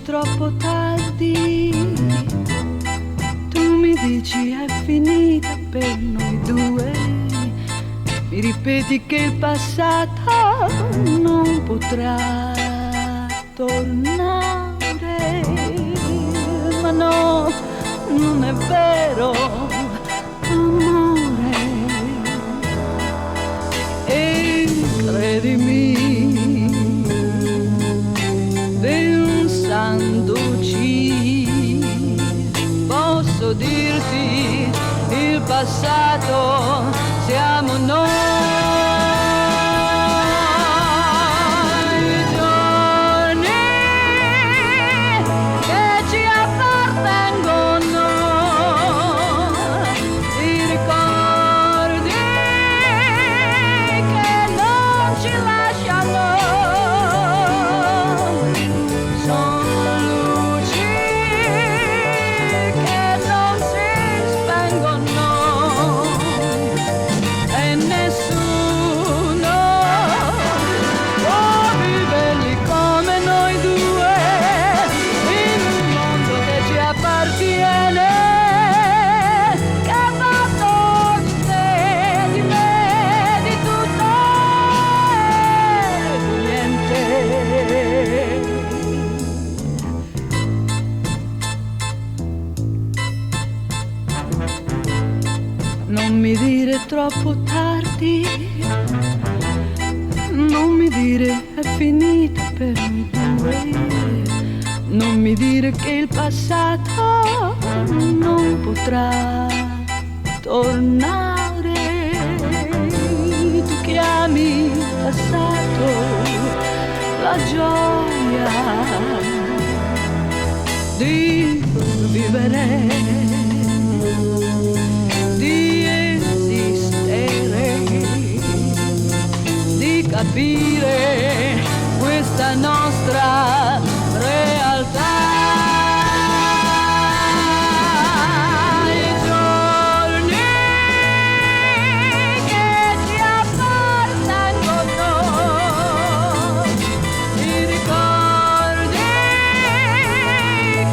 Troppo tardi, tu mi dici è finita per noi due, mi ripeti che il passato non potrà tornare, ma no, non è vero, amore, e credimi, posso dirti il passato siamo noi, i giorni che ci appartengono, i ricordi che non ci lasciano. Troppo tardi, non mi dire è finita per noi due, non mi dire che il passato non potrà tornare. Tu chiami passato la gioia di vivere, capire questa nostra realtà. I giorni che ci appartengono, i ricordi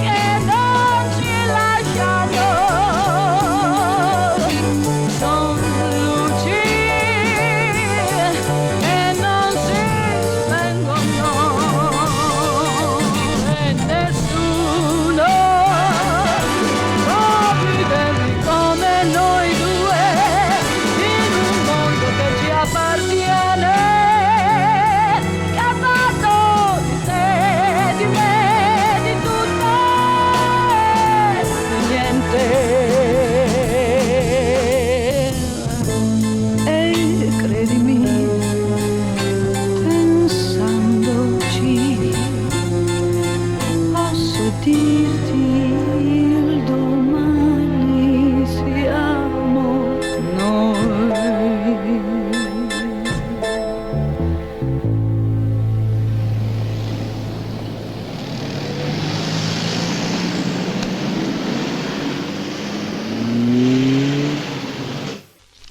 che non ci lasciano, sono luci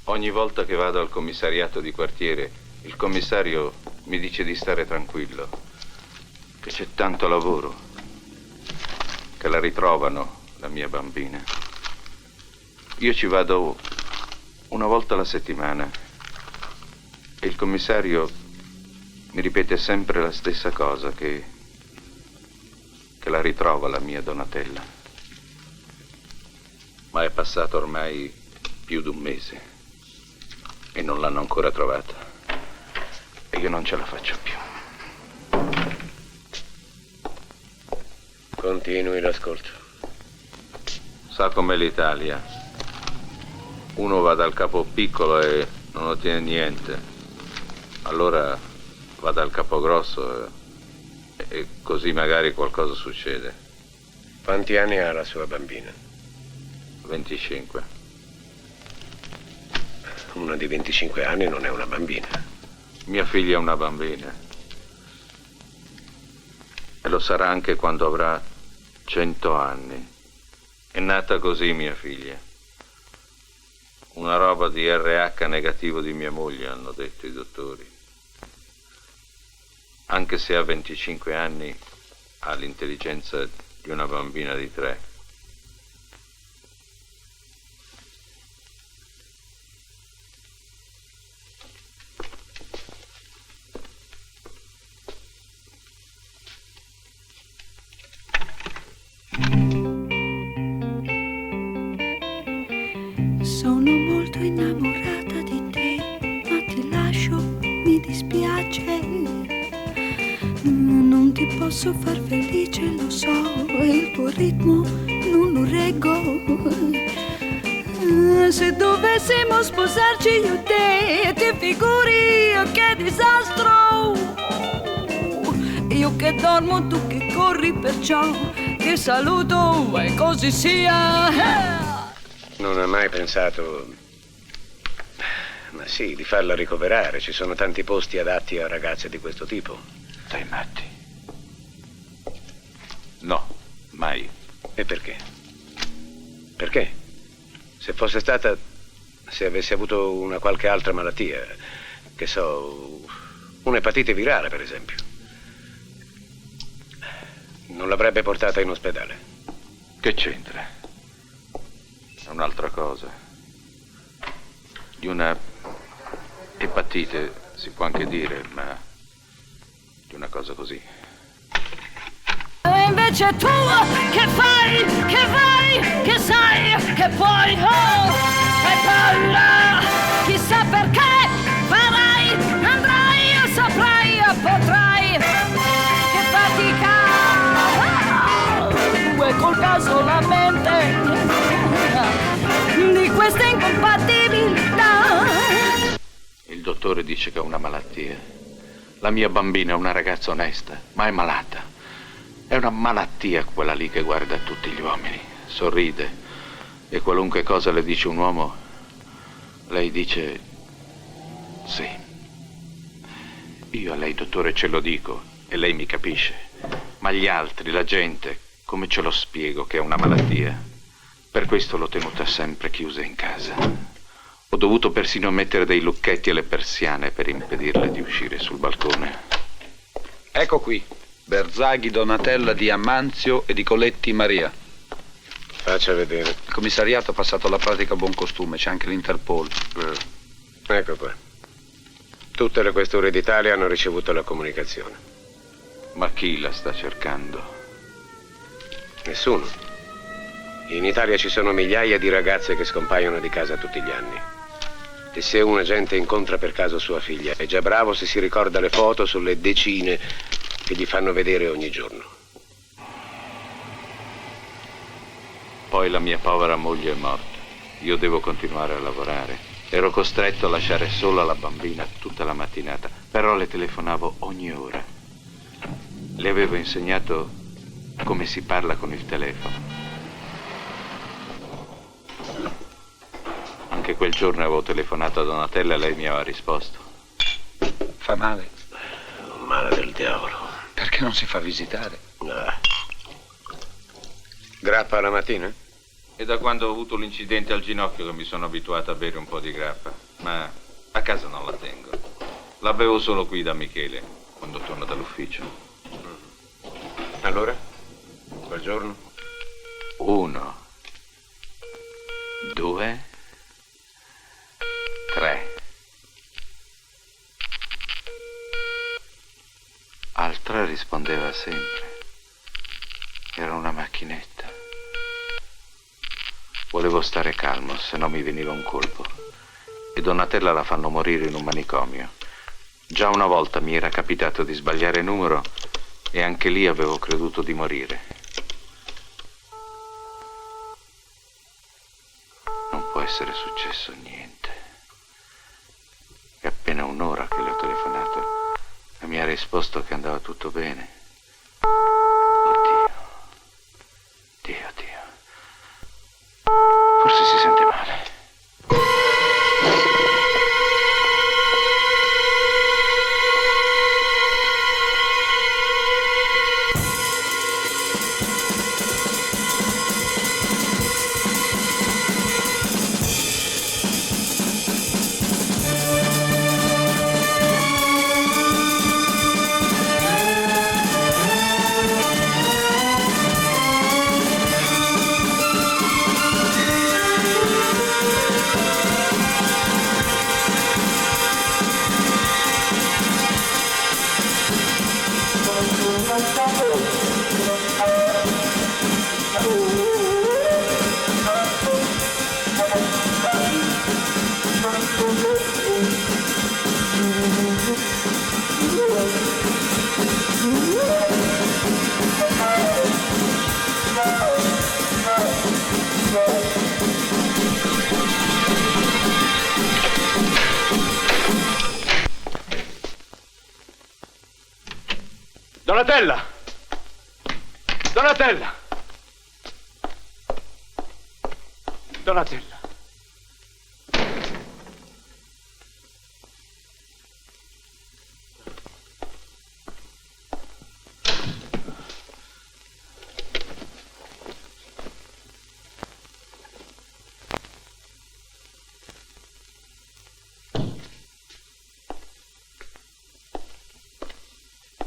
Ogni volta che vado al commissariato di quartiere, il commissario mi dice di stare tranquillo, che c'è tanto lavoro, che la ritrovano, la mia bambina. Io ci vado una volta alla settimana e il commissario mi ripete sempre la stessa cosa, che la ritrova la mia Donatella. Ma è passato ormai più di un mese e non l'hanno ancora trovata e io non ce la faccio più. Continui l'ascolto. Sa com'è l'Italia. Uno va dal capo piccolo e non ottiene niente. Allora va dal capo grosso e così magari qualcosa succede. Quanti anni ha la sua bambina? 25. Una di 25 anni non è una bambina. Mia figlia è una bambina. E lo sarà anche quando avrà 100 anni. È nata così mia figlia. Una roba di RH negativo di mia moglie, hanno detto i dottori. Anche se ha 25 anni, ha l'intelligenza di una bambina di 3. Sono molto innamorata di te, ma ti lascio, mi dispiace. Non ti posso far felice, lo so, il tuo ritmo non lo reggo. Se dovessimo sposarci io e te, ti figuri che disastro. Io che dormo, tu che corri, perciò che saluto e così sia. Non ha mai pensato, ma sì, di farla ricoverare. Ci sono tanti posti adatti a ragazze di questo tipo. Dai matti. No, mai. E perché? Perché? Se fosse stata, se avesse avuto una qualche altra malattia, che so, un'epatite virale per esempio, non l'avrebbe portata in ospedale. Che c'entra? È un'altra cosa. Di una epatite si può anche dire, ma di una cosa così. E invece tu che fai, che vai, che sai, che puoi, oh, hai paura, chissà perché farai, andrai, saprai, potrai, che fatica, è colpa solamente di questa incompatibilità. Il dottore dice che ha una malattia. La mia bambina è una ragazza onesta, ma è malata. È una malattia quella lì che guarda tutti gli uomini, sorride e qualunque cosa le dice un uomo, lei dice sì. Io a lei, dottore, ce lo dico e lei mi capisce, ma gli altri, la gente, come ce lo spiego che è una malattia? Per questo l'ho tenuta sempre chiusa in casa. Ho dovuto persino mettere dei lucchetti alle persiane per impedirle di uscire sul balcone. Ecco qui. Berzaghi Donatella di Amanzio e di Coletti Maria. Faccia vedere. Il commissariato ha passato la pratica a buon costume, c'è anche l'Interpol. Ecco qua. Tutte le questure d'Italia hanno ricevuto la comunicazione. Ma chi la sta cercando? Nessuno. In Italia ci sono migliaia di ragazze che scompaiono di casa tutti gli anni. E se un agente incontra per caso sua figlia, è già bravo se si ricorda le foto sulle decine che gli fanno vedere ogni giorno. Poi la mia povera moglie è morta. Io devo continuare a lavorare. Ero costretto a lasciare sola la bambina tutta la mattinata, però le telefonavo ogni ora. Le avevo insegnato come si parla con il telefono. Anche quel giorno avevo telefonato a Donatella e lei mi aveva risposto. Fa male? Un male del diavolo. Perché non si fa visitare? Grappa la mattina? È da quando ho avuto l'incidente al ginocchio che mi sono abituato a bere un po' di grappa, ma a casa non la tengo. La bevo solo qui da Michele, quando torno dall'ufficio. Allora? Quel giorno? 1, 2, 3. Altra rispondeva sempre. Era una macchinetta. Volevo stare calmo, se no mi veniva un colpo. E Donatella la fanno morire in un manicomio. Già una volta mi era capitato di sbagliare numero e anche lì avevo creduto di morire. Non può essere successo niente. È appena un'ora che le ho telefonato e mi ha risposto che andava tutto bene. Oddio. Dio. Forse Donatella! Donatella! Donatella!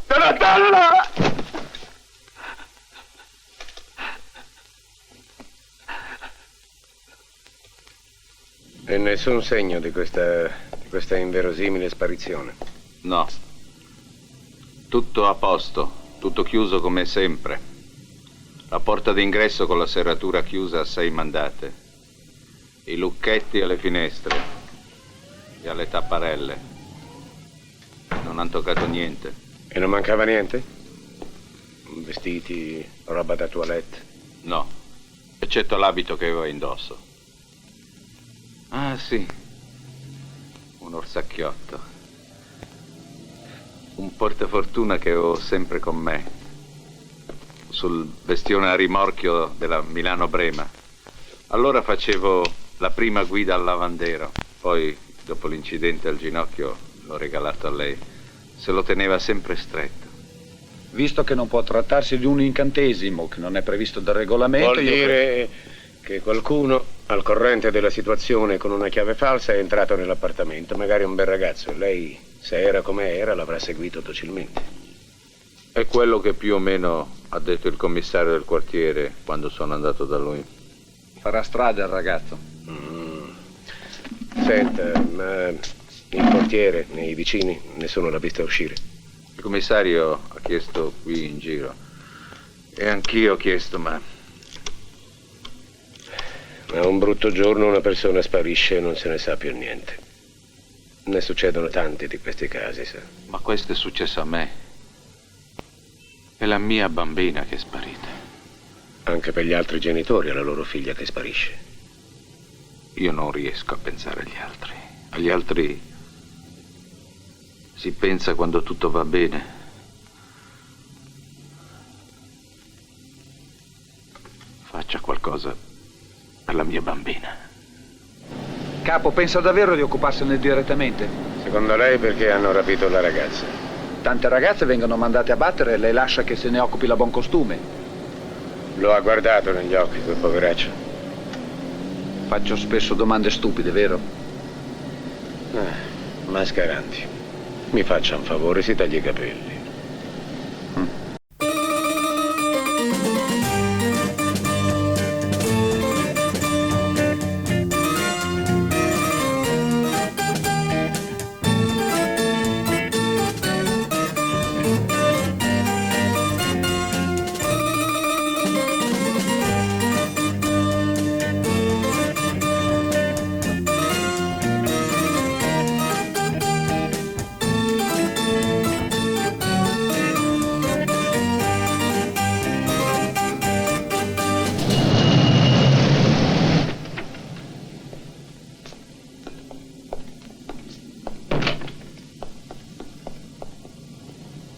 Donatella! E nessun segno di questa inverosimile sparizione. No. Tutto a posto, tutto chiuso come sempre. La porta d'ingresso con la serratura chiusa a 6 mandate. I lucchetti alle finestre e alle tapparelle. Non hanno toccato niente. E non mancava niente? Vestiti, roba da toilette? No, eccetto l'abito che avevo indosso. Ah, sì. Un orsacchiotto. Un portafortuna che avevo sempre con me. Sul bestione a rimorchio della Milano-Brema. Allora facevo la prima guida al lavandero. Poi, dopo l'incidente al ginocchio, l'ho regalato a lei. Se lo teneva sempre stretto. Visto che non può trattarsi di un incantesimo, che non è previsto dal regolamento... Vuol dire che qualcuno, al corrente della situazione con una chiave falsa, è entrato nell'appartamento. Magari un bel ragazzo. Lei, se era come era, l'avrà seguito docilmente. È quello che più o meno ha detto il commissario del quartiere quando sono andato da lui. Farà strada il ragazzo. Senta, ma il portiere, né i vicini, nessuno l'ha vista uscire. Il commissario ha chiesto qui in giro. E anch'io ho chiesto, ma Un brutto giorno una persona sparisce e non se ne sa più niente. Ne succedono tanti di questi casi, sa. Ma questo è successo a me. È la mia bambina che è sparita. Anche per gli altri genitori, alla loro figlia che sparisce. Io non riesco a pensare agli altri. Agli altri si pensa quando tutto va bene. Faccia qualcosa per la mia bambina. Capo, pensa davvero di occuparsene direttamente? Secondo lei perché hanno rapito la ragazza? Tante ragazze vengono mandate a battere e lei lascia che se ne occupi la buon costume. Lo ha guardato negli occhi, quel poveraccio. Faccio spesso domande stupide, vero? Mascaranti. Mi faccia un favore, si tagli i capelli.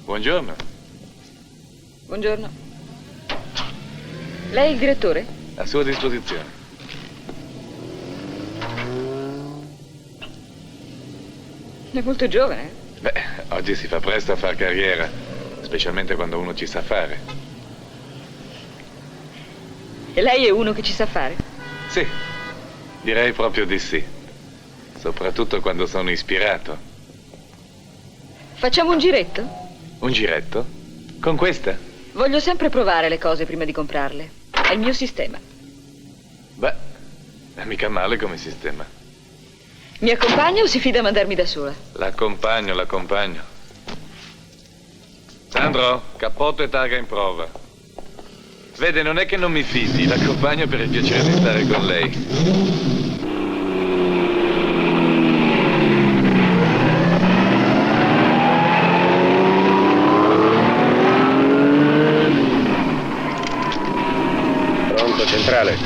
Buongiorno. Buongiorno. Lei è il direttore? A sua disposizione. È molto giovane. Beh, oggi si fa presto a far carriera, specialmente quando uno ci sa fare. E lei è uno che ci sa fare? Sì, direi proprio di sì. Soprattutto quando sono ispirato. Facciamo un giretto? Un giretto? Con questa? Voglio sempre provare le cose prima di comprarle. È il mio sistema. Beh, è mica male come sistema. Mi accompagna o si fida a mandarmi da sola? L'accompagno, l'accompagno. Sandro, cappotto e targa in prova. Vede, non è che non mi fidi, l'accompagno per il piacere di stare con lei. Pronto, centrale.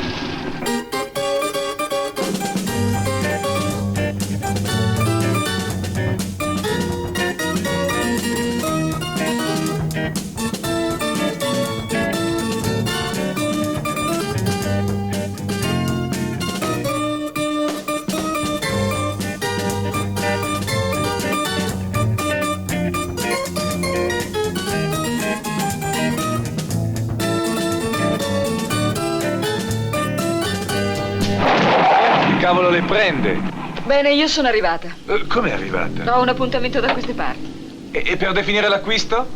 cavolo le prende? Bene, io sono arrivata. Come è arrivata? Ho un appuntamento da queste parti. E per definire l'acquisto?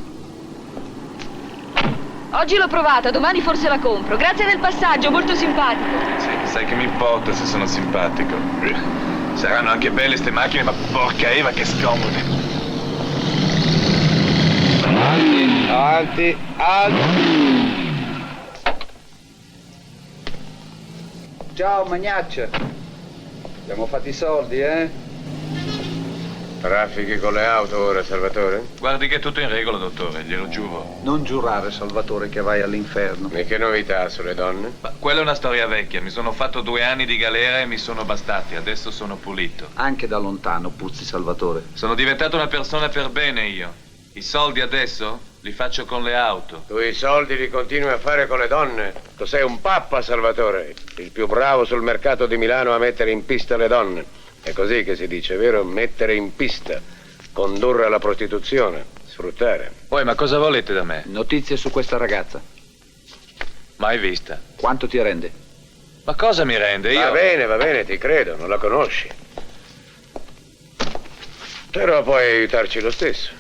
Oggi l'ho provata, domani forse la compro. Grazie del passaggio, molto simpatico. Sì, sai che mi importa se sono simpatico. Saranno anche belle ste macchine, ma porca Eva che scomode. Avanti, avanti. Ciao, Magnaccia. Abbiamo fatto i soldi, eh? Traffichi con le auto ora, Salvatore? Guardi che è tutto in regola, dottore, glielo giuro. Non giurare, Salvatore, che vai all'inferno. E che novità sulle donne? Ma quella è una storia vecchia. Mi sono fatto 2 anni di galera e mi sono bastati. Adesso sono pulito. Anche da lontano puzzi, Salvatore. Sono diventato una persona per bene io. I soldi adesso li faccio con le auto. Tu i soldi li continui a fare con le donne? Tu sei un pappa, Salvatore. Il più bravo sul mercato di Milano a mettere in pista le donne. È così che si dice, vero? Mettere in pista, condurre alla prostituzione, sfruttare. Poi, ma cosa volete da me? Notizie su questa ragazza. Mai vista. Quanto ti rende? Ma cosa mi rende? Io... Va bene, ti credo, non la conosci. Però puoi aiutarci lo stesso.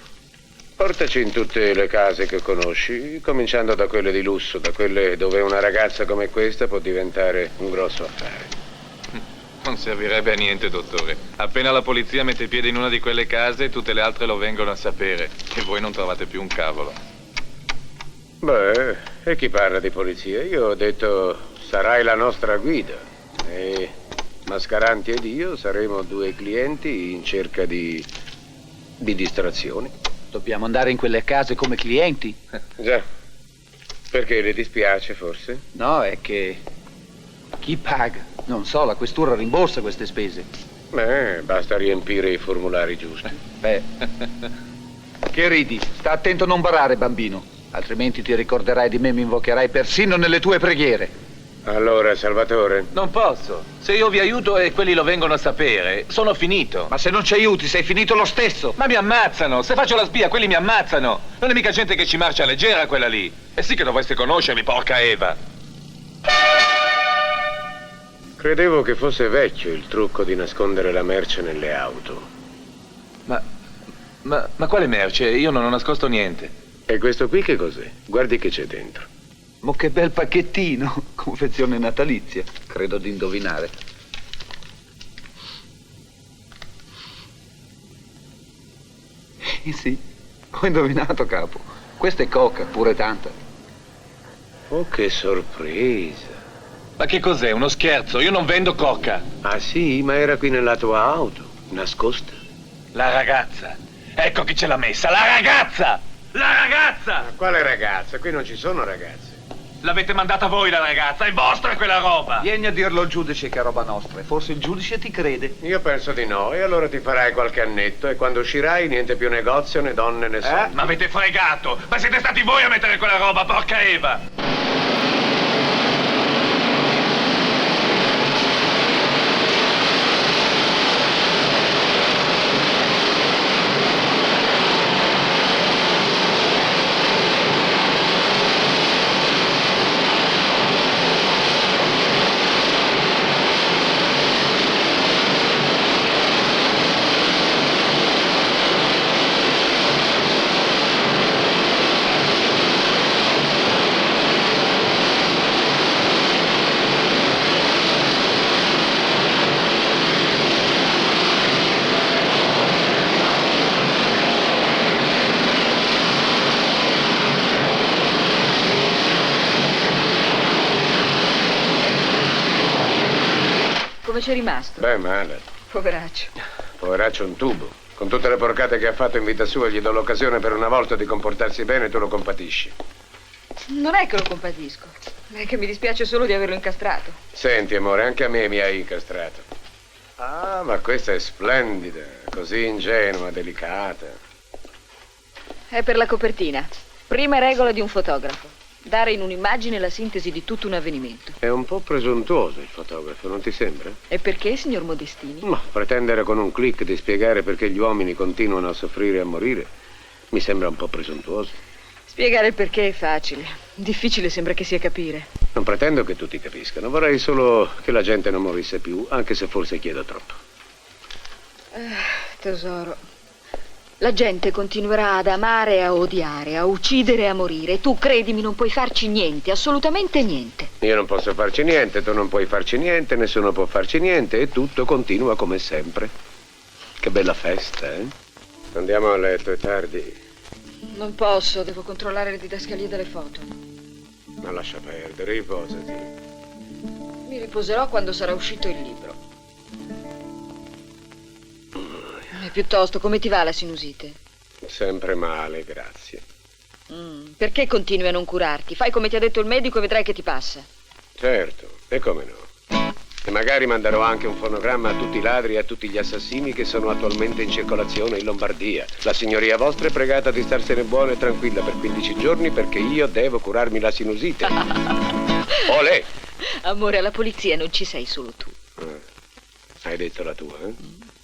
Portaci in tutte le case che conosci, cominciando da quelle di lusso, da quelle dove una ragazza come questa può diventare un grosso affare. Non servirebbe a niente, dottore. Appena la polizia mette piede in una di quelle case, tutte le altre lo vengono a sapere. E voi non trovate più un cavolo. Beh, e chi parla di polizia? Io ho detto, sarai la nostra guida. E Mascaranti ed io saremo 2 clienti in cerca di distrazioni. Dobbiamo andare in quelle case come clienti? Già. Perché le dispiace, forse? No, è che... Chi paga? Non so, la questura rimborsa queste spese. Beh, basta riempire i formulari giusti. Beh... Che ridi? Sta attento a non barare, bambino. Altrimenti ti ricorderai di me e mi invocherai persino nelle tue preghiere. Allora, Salvatore... Non posso. Se io vi aiuto e quelli lo vengono a sapere, sono finito. Ma se non ci aiuti, sei finito lo stesso. Ma mi ammazzano. Se faccio la spia, quelli mi ammazzano. Non è mica gente che ci marcia leggera quella lì. E sì che dovreste conoscermi, porca Eva. Credevo che fosse vecchio il trucco di nascondere la merce nelle auto. Ma quale merce? Io non ho nascosto niente. E questo qui che cos'è? Guardi che c'è dentro. Ma che bel pacchettino. Confezione natalizia. Credo di indovinare. Sì, ho indovinato, capo. Questa è coca, pure tanta. Oh, che sorpresa. Ma che cos'è? Uno scherzo? Io non vendo coca. Ah sì, ma era qui nella tua auto, nascosta. La ragazza. Ecco chi ce l'ha messa. La ragazza! La ragazza! Ma quale ragazza? Qui non ci sono ragazze. L'avete mandata voi la ragazza. È vostra quella roba. Vieni a dirlo al giudice che è roba nostra. E forse il giudice ti crede. Io penso di no, e allora ti farai qualche annetto e quando uscirai niente più negozio né donne né soldi. Ma avete fregato. Ma siete stati voi a mettere quella roba, porca Eva. Come c'è rimasto? Beh, male. Poveraccio. Poveraccio un tubo. Con tutte le porcate che ha fatto in vita sua gli do l'occasione per una volta di comportarsi bene e tu lo compatisci. Non è che lo compatisco. È che mi dispiace solo di averlo incastrato. Senti, amore, anche a me mi hai incastrato. Ah, ma questa è splendida, così ingenua, delicata. È per la copertina. Prima regola di un fotografo. Dare in un'immagine la sintesi di tutto un avvenimento. È un po' presuntuoso il fotografo, non ti sembra? E perché, signor Modestini? Ma pretendere con un click di spiegare perché gli uomini continuano a soffrire e a morire mi sembra un po' presuntuoso. Spiegare il perché è facile. Difficile sembra che sia capire. Non pretendo che tutti capiscano, vorrei solo che la gente non morisse più, anche se forse chiedo troppo. Tesoro, la gente continuerà ad amare e a odiare, a uccidere e a morire. Tu, credimi, non puoi farci niente, assolutamente niente. Io non posso farci niente, tu non puoi farci niente, nessuno può farci niente e tutto continua come sempre. Che bella festa, eh? Andiamo a letto, è tardi. Non posso, devo controllare le didascalie delle foto. Ma lascia perdere, riposati. Mi riposerò quando sarà uscito il libro. E piuttosto, come ti va la sinusite? Sempre male, grazie. Perché continui a non curarti? Fai come ti ha detto il medico e vedrai che ti passa. Certo, e come no? E magari manderò anche un fonogramma a tutti i ladri e a tutti gli assassini che sono attualmente in circolazione in Lombardia. La signoria vostra è pregata di starsene buona e tranquilla per 15 giorni perché io devo curarmi la sinusite. Olè! Amore, alla polizia non ci sei solo tu. Hai detto la tua, eh?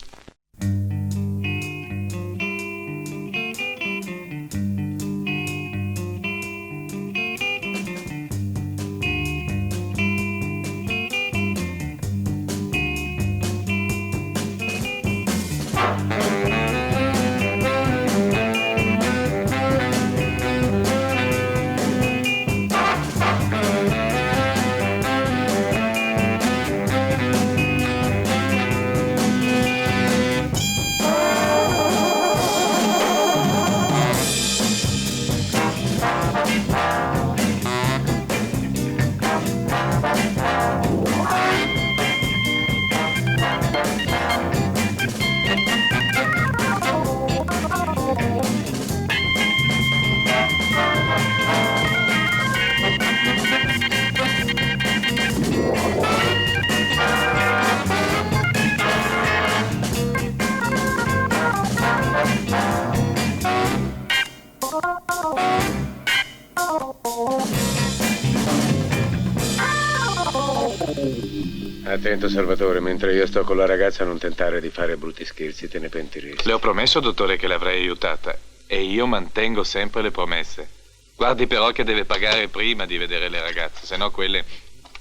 Attento, Salvatore, mentre io sto con la ragazza non tentare di fare brutti scherzi, te ne pentiresti. Le ho promesso, dottore, che l'avrei aiutata. E io mantengo sempre le promesse. Guardi però che deve pagare prima di vedere le ragazze, sennò quelle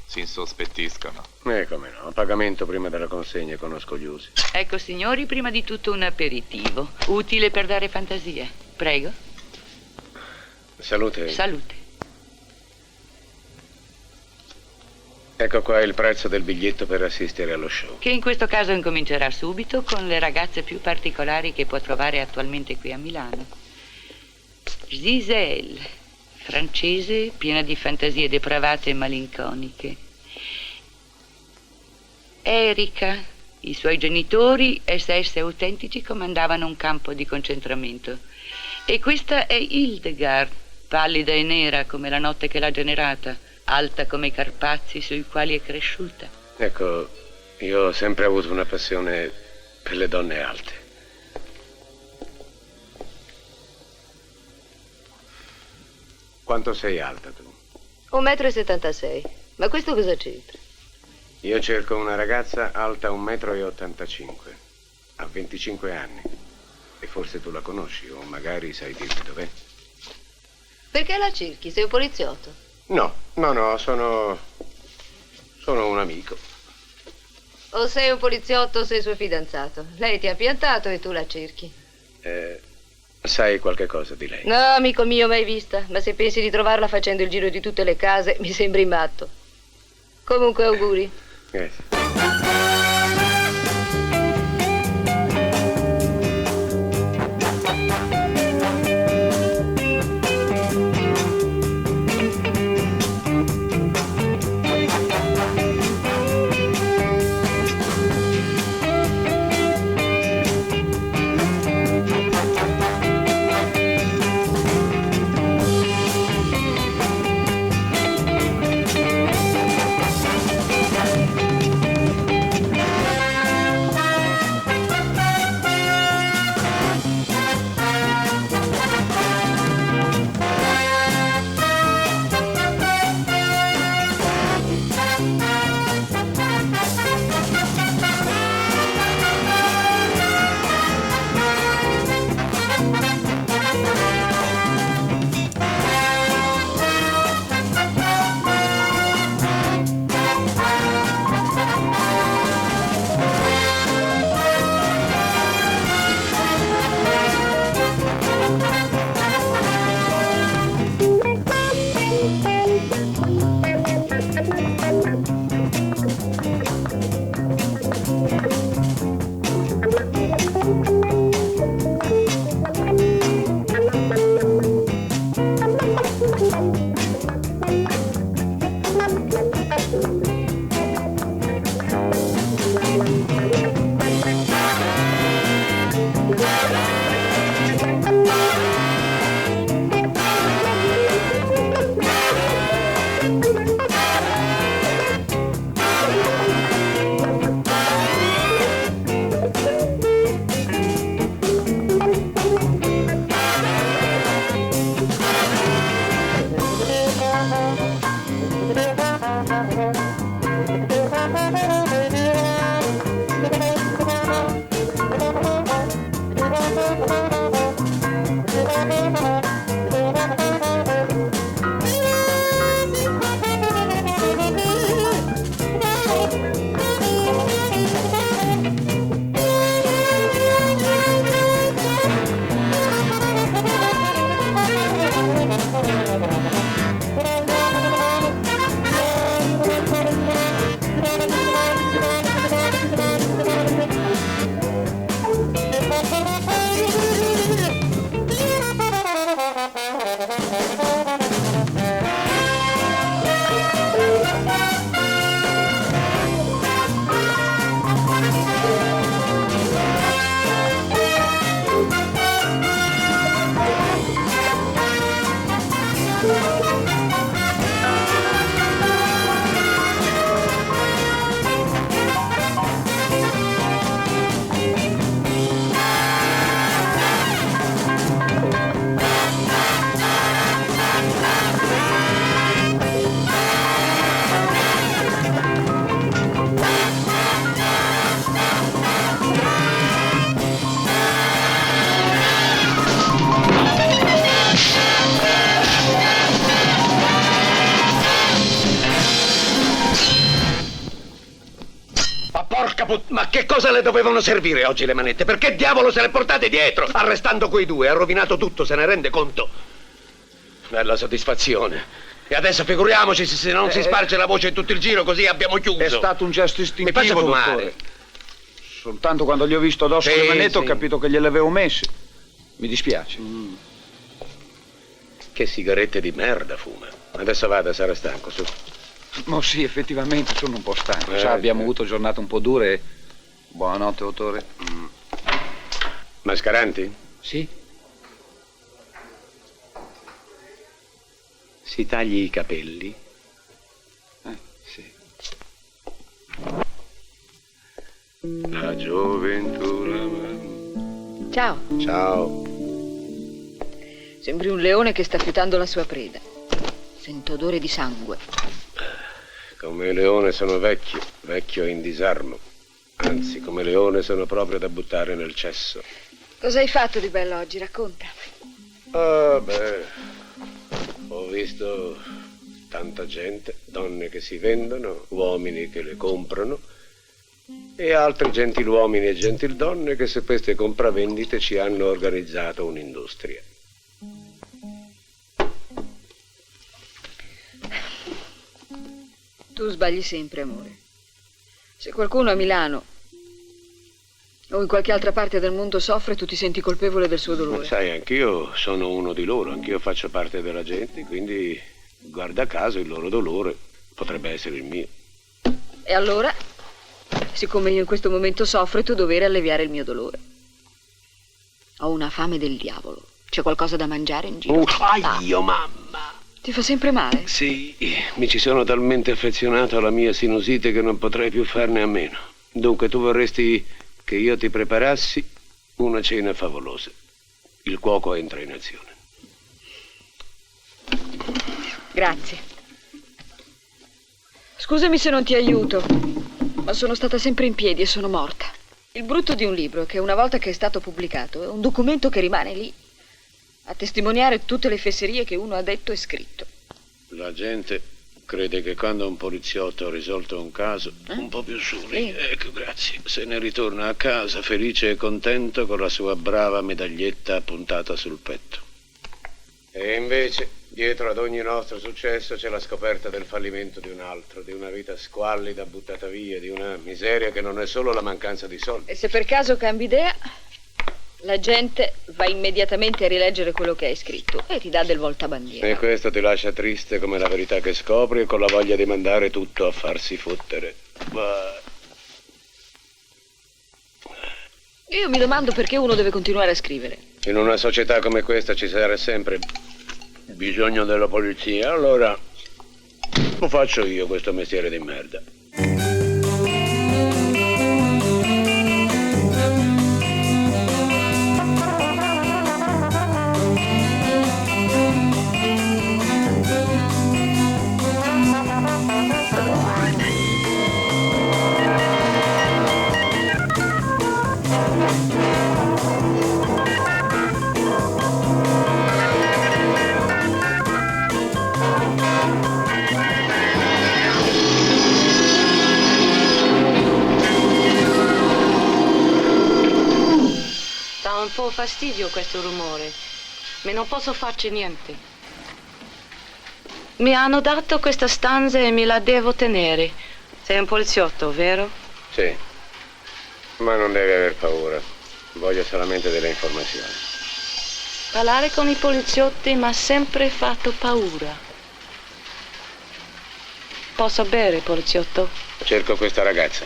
si insospettiscono. Come no, pagamento prima della consegna, conosco gli usi. Ecco, signori, prima di tutto un aperitivo. Utile per dare fantasia. Prego. Salute. Salute. Ecco qua il prezzo del biglietto per assistere allo show. Che in questo caso incomincerà subito con le ragazze più particolari che può trovare attualmente qui a Milano. Giselle, francese, piena di fantasie depravate e malinconiche. Erika, i suoi genitori, SS autentici, comandavano un campo di concentramento. E questa è Hildegard, pallida e nera come la notte che l'ha generata, alta come i Carpazi sui quali è cresciuta. Ecco, io ho sempre avuto una passione per le donne alte. Quanto sei alta tu? 1,76 m. Ma questo cosa c'entra? Io cerco una ragazza alta 1,85 m. Ha 25 anni. E forse tu la conosci o magari sai dirmi dov'è. Perché la cerchi? Sei un poliziotto? No, sono un amico. O sei un poliziotto o sei suo fidanzato. Lei ti ha piantato e tu la cerchi. Sai qualche cosa di lei? No, amico mio, mai vista. Ma se pensi di trovarla facendo il giro di tutte le case, mi sembri matto. Comunque, auguri. Grazie. porca ma che cosa le dovevano servire oggi le manette? Perché diavolo se le portate dietro? Arrestando quei due, ha rovinato tutto, se ne rende conto? Bella soddisfazione. E adesso figuriamoci se non si sparge la voce in tutto il giro, così abbiamo chiuso. È stato un gesto Mi faccia istintivo, fumare. dottore. Soltanto quando gli ho visto addosso Sì, le manette ho sì. capito che gliele avevo messe. Mi dispiace. Che sigarette di merda fuma. Adesso vada, sarà stanco, su. Ma sì, effettivamente sono un po' stanco. Sa, sì. abbiamo avuto giornate un po' dure. Buonanotte, dottore. Mascaranti? Sì? Si tagli i capelli? Sì. La gioventù. Ciao. Ciao. Sembri un leone che sta fiutando la sua preda. Sento odore di sangue. Come leone sono vecchio, vecchio e in disarmo. Anzi, come leone sono proprio da buttare nel cesso. Cosa hai fatto di bello oggi? Racconta. Ah, beh, ho visto tanta gente, donne che si vendono, uomini che le comprano e altri gentiluomini e gentildonne che su queste compravendite ci hanno organizzato un'industria. Tu sbagli sempre, amore. Se qualcuno a Milano o in qualche altra parte del mondo soffre, tu ti senti colpevole del suo Ma dolore. sai, anch'io sono uno di loro, anch'io faccio parte della gente, quindi guarda caso il loro dolore potrebbe essere il mio. E allora, siccome io in questo momento soffro, è tuo dovere alleviare il mio dolore. Ho una fame del diavolo. C'è qualcosa da mangiare in giro? Aio, mamma! Ti fa sempre male? Sì, mi ci sono talmente affezionato alla mia sinusite che non potrei più farne a meno. Dunque tu vorresti che io ti preparassi una cena favolosa. Il cuoco entra in azione. Grazie. Scusami se non ti aiuto, ma sono stata sempre in piedi e sono morta. Il brutto di un libro è che una volta che è stato pubblicato è un documento che rimane lì a testimoniare tutte le fesserie che uno ha detto e scritto. La gente crede che quando un poliziotto ha risolto un caso, un po' più su lì, Sì. ecco, grazie, se ne ritorna a casa felice e contento con la sua brava medaglietta appuntata sul petto. E invece, dietro ad ogni nostro successo c'è la scoperta del fallimento di un altro, di una vita squallida buttata via, di una miseria che non è solo la mancanza di soldi. E se per caso cambi idea, la gente va immediatamente a rileggere quello che hai scritto e ti dà del voltabandiera. E questo ti lascia triste come la verità che scopri e con la voglia di mandare tutto a farsi fottere. Ma... Io mi domando perché uno deve continuare a scrivere. in una società come questa ci sarà sempre bisogno della polizia, allora lo faccio io questo mestiere di merda. Dà un po' fastidio questo rumore, ma non posso farci niente. Mi hanno dato questa stanza e me la devo tenere. Sei un poliziotto, vero? Sì, ma non devi aver paura. Voglio solamente delle informazioni. Parlare con i poliziotti mi ha sempre fatto paura. Posso bere, poliziotto? Cerco questa ragazza.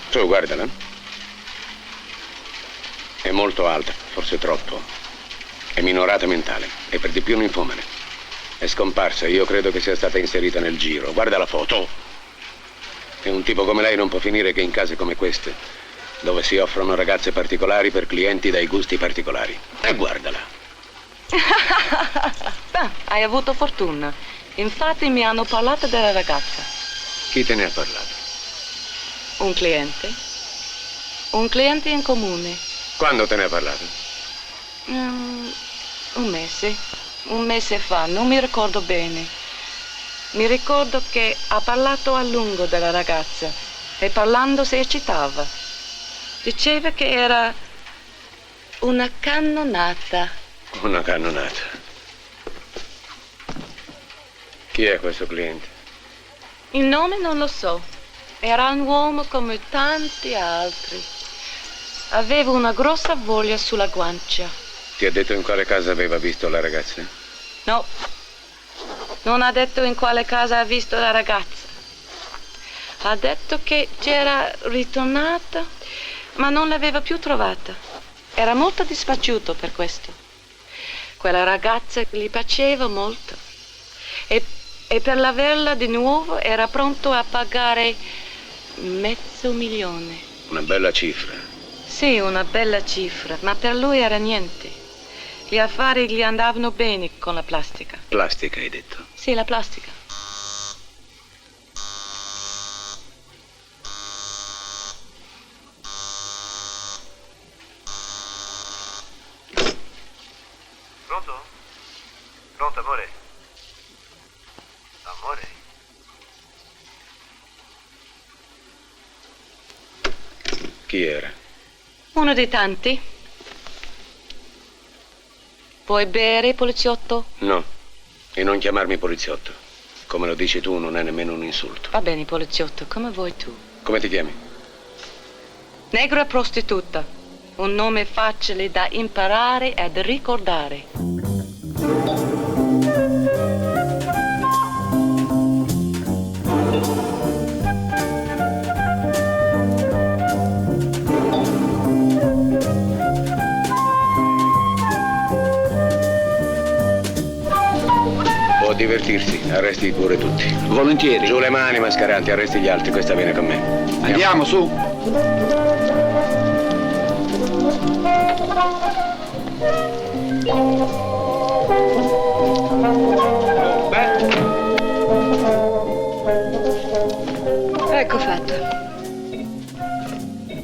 Su, guardala. È molto alta, forse troppo. È minorata mentale e per di più ninfomane. È scomparsa e io credo che sia stata inserita nel giro. Guarda la foto. E un tipo come lei non può finire che in case come queste, dove si offrono ragazze particolari per clienti dai gusti particolari. E guardala. Beh, hai avuto fortuna. Infatti mi hanno parlato della ragazza. Chi te ne ha parlato? Un cliente. Un cliente in comune. Quando te ne ha parlato? Un mese. Un mese fa, non mi ricordo bene. Mi ricordo che ha parlato a lungo della ragazza e parlando si eccitava. Diceva che era una cannonata. Una cannonata. Chi è questo cliente? Il nome non lo so. Era un uomo come tanti altri. Aveva una grossa voglia sulla guancia. Ti ha detto in quale casa aveva visto la ragazza? No, non ha detto in quale casa ha visto la ragazza. Ha detto che c'era ritornata, ma non l'aveva più trovata. Era molto dispiaciuto per questo. Quella ragazza gli piaceva molto. E per averla di nuovo era pronto a pagare $500,000. Una bella cifra. Sì, una bella cifra, ma per lui era niente. Gli affari gli andavano bene con la plastica. Plastica, hai detto? Sì, la plastica. Pronto? Pronto, amore? Amore? Chi era? Uno dei tanti. Puoi bere, poliziotto? No, e non chiamarmi poliziotto. Come lo dici tu, non è nemmeno un insulto. Va bene, poliziotto, come vuoi tu. Come ti chiami? Negra prostituta. Un nome facile da imparare ed ricordare. Può divertirsi, arresti pure tutti. Volentieri. Giù le mani, Mascaranti, arresti gli altri, questa viene con me. Andiamo, su. Ecco fatto.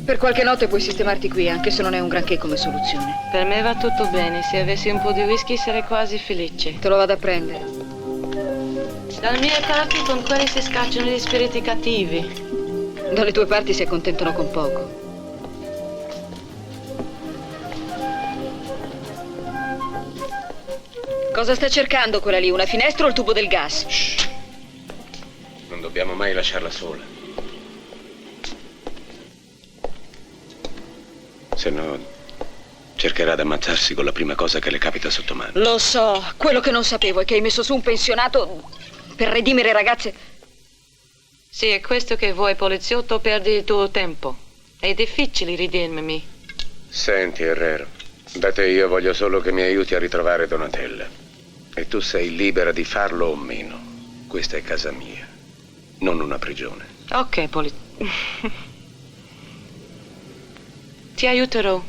Per qualche notte puoi sistemarti qui, anche se non è un granché come soluzione. Per me va tutto bene. Se avessi un po' di whisky sarei quasi felice. Te lo vado a prendere. Dalle mie parti con quelli si scacciano gli spiriti cattivi. Dalle tue parti si accontentano con poco. Cosa sta cercando quella lì? Una finestra o il tubo del gas? Shh. Non dobbiamo mai lasciarla sola. Se no, cercherà di ammazzarsi con la prima cosa che le capita sotto mano. Lo so, quello che non sapevo è che hai messo su un pensionato per redimere ragazze. Sì, è questo che vuoi, poliziotto, perdi il tuo tempo. È difficile ridimermi. Senti, Herrero, da te io voglio solo che mi aiuti a ritrovare Donatella. E tu sei libera di farlo o meno. Questa è casa mia, non una prigione. Ok, Ti aiuterò.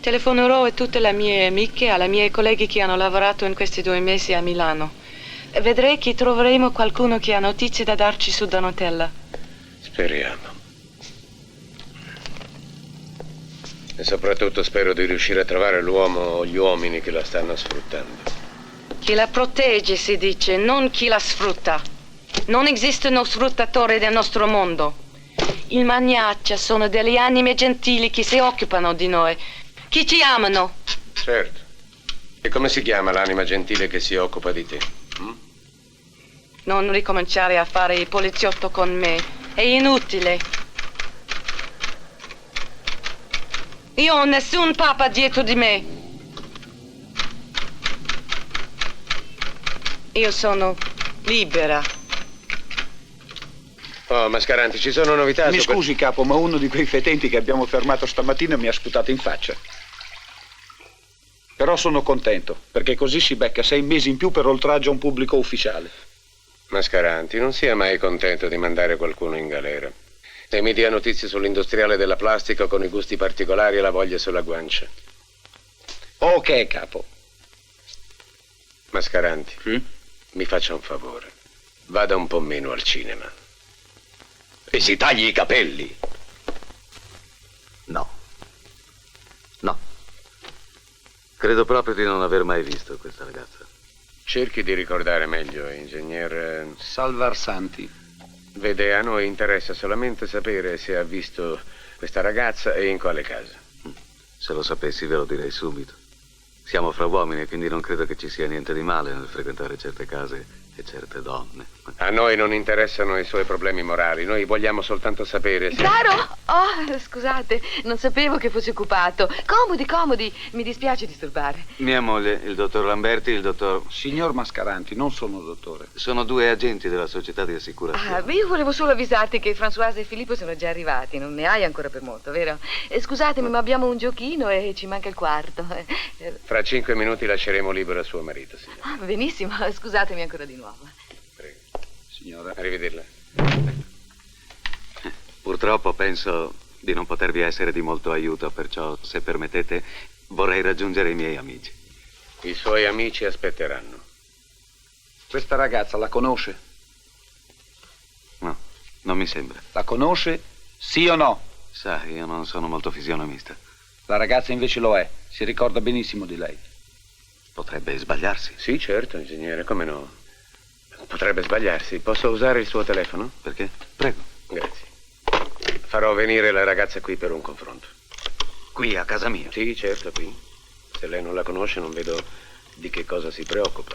Telefonerò a tutte le mie amiche, alle mie colleghe che hanno lavorato in questi 2 mesi a Milano. E vedrei che troveremo qualcuno che ha notizie da darci su Donatella. Speriamo. E soprattutto spero di riuscire a trovare l'uomo o gli uomini che la stanno sfruttando. Chi la protegge, si dice, non chi la sfrutta. Non esistono sfruttatori nel nostro mondo. Il Magnaccia sono delle anime gentili che si occupano di noi, che ci amano. Certo. E come si chiama l'anima gentile che si occupa di te? Non ricominciare a fare il poliziotto con me. È inutile. Io ho nessun papa dietro di me. Io sono libera. Oh, Mascaranti, ci sono novità? Mi scusi, capo, ma uno di quei fetenti che abbiamo fermato stamattina mi ha sputato in faccia. Però sono contento, perché così si becca 6 mesi in più per oltraggio a un pubblico ufficiale. Mascaranti, non sia mai contento di mandare qualcuno in galera. E mi dia notizie sull'industriale della plastica con i gusti particolari e la voglia sulla guancia. Ok, capo. Mascaranti, mi faccia un favore. Vada un po' meno al cinema. E si tagli i capelli. No. No. Credo proprio di non aver mai visto questa ragazza. Cerchi di ricordare meglio, ingegner... Salvarsanti. Vede, a noi interessa solamente sapere se ha visto questa ragazza e in quale casa. Se lo sapessi ve lo direi subito. Siamo fra uomini e quindi non credo che ci sia niente di male nel frequentare certe case e certe donne. A noi non interessano i suoi problemi morali, noi vogliamo soltanto sapere se... Caro! Oh, scusate, non sapevo che fosse occupato. Comodi, comodi, mi dispiace disturbare. Mia moglie, il dottor Lamberti, il dottor... Signor Mascaranti, non sono dottore. Sono due agenti della società di assicurazione. Ah, io volevo solo avvisarti che Françoise e Filippo sono già arrivati. Non ne hai ancora per molto, vero? Scusatemi, ma abbiamo un giochino e ci manca il quarto. Fra 5 minuti lasceremo libero suo marito, signora. Ah, benissimo, scusatemi ancora di nuovo. Prego. Signora. Arrivederla. Purtroppo penso di non potervi essere di molto aiuto, perciò, se permettete, vorrei raggiungere i miei amici. I suoi amici aspetteranno. Questa ragazza la conosce? No, non mi sembra. La conosce? Sì o no? Sa, io non sono molto fisionomista. La ragazza invece lo è. Si ricorda benissimo di lei. Potrebbe sbagliarsi. Sì, certo, ingegnere, come no? Potrebbe sbagliarsi. Posso usare il suo telefono? Perché? Prego. Grazie. Farò venire la ragazza qui per un confronto. Qui, a casa mia? Sì, certo, qui. Se lei non la conosce, non vedo di che cosa si preoccupa.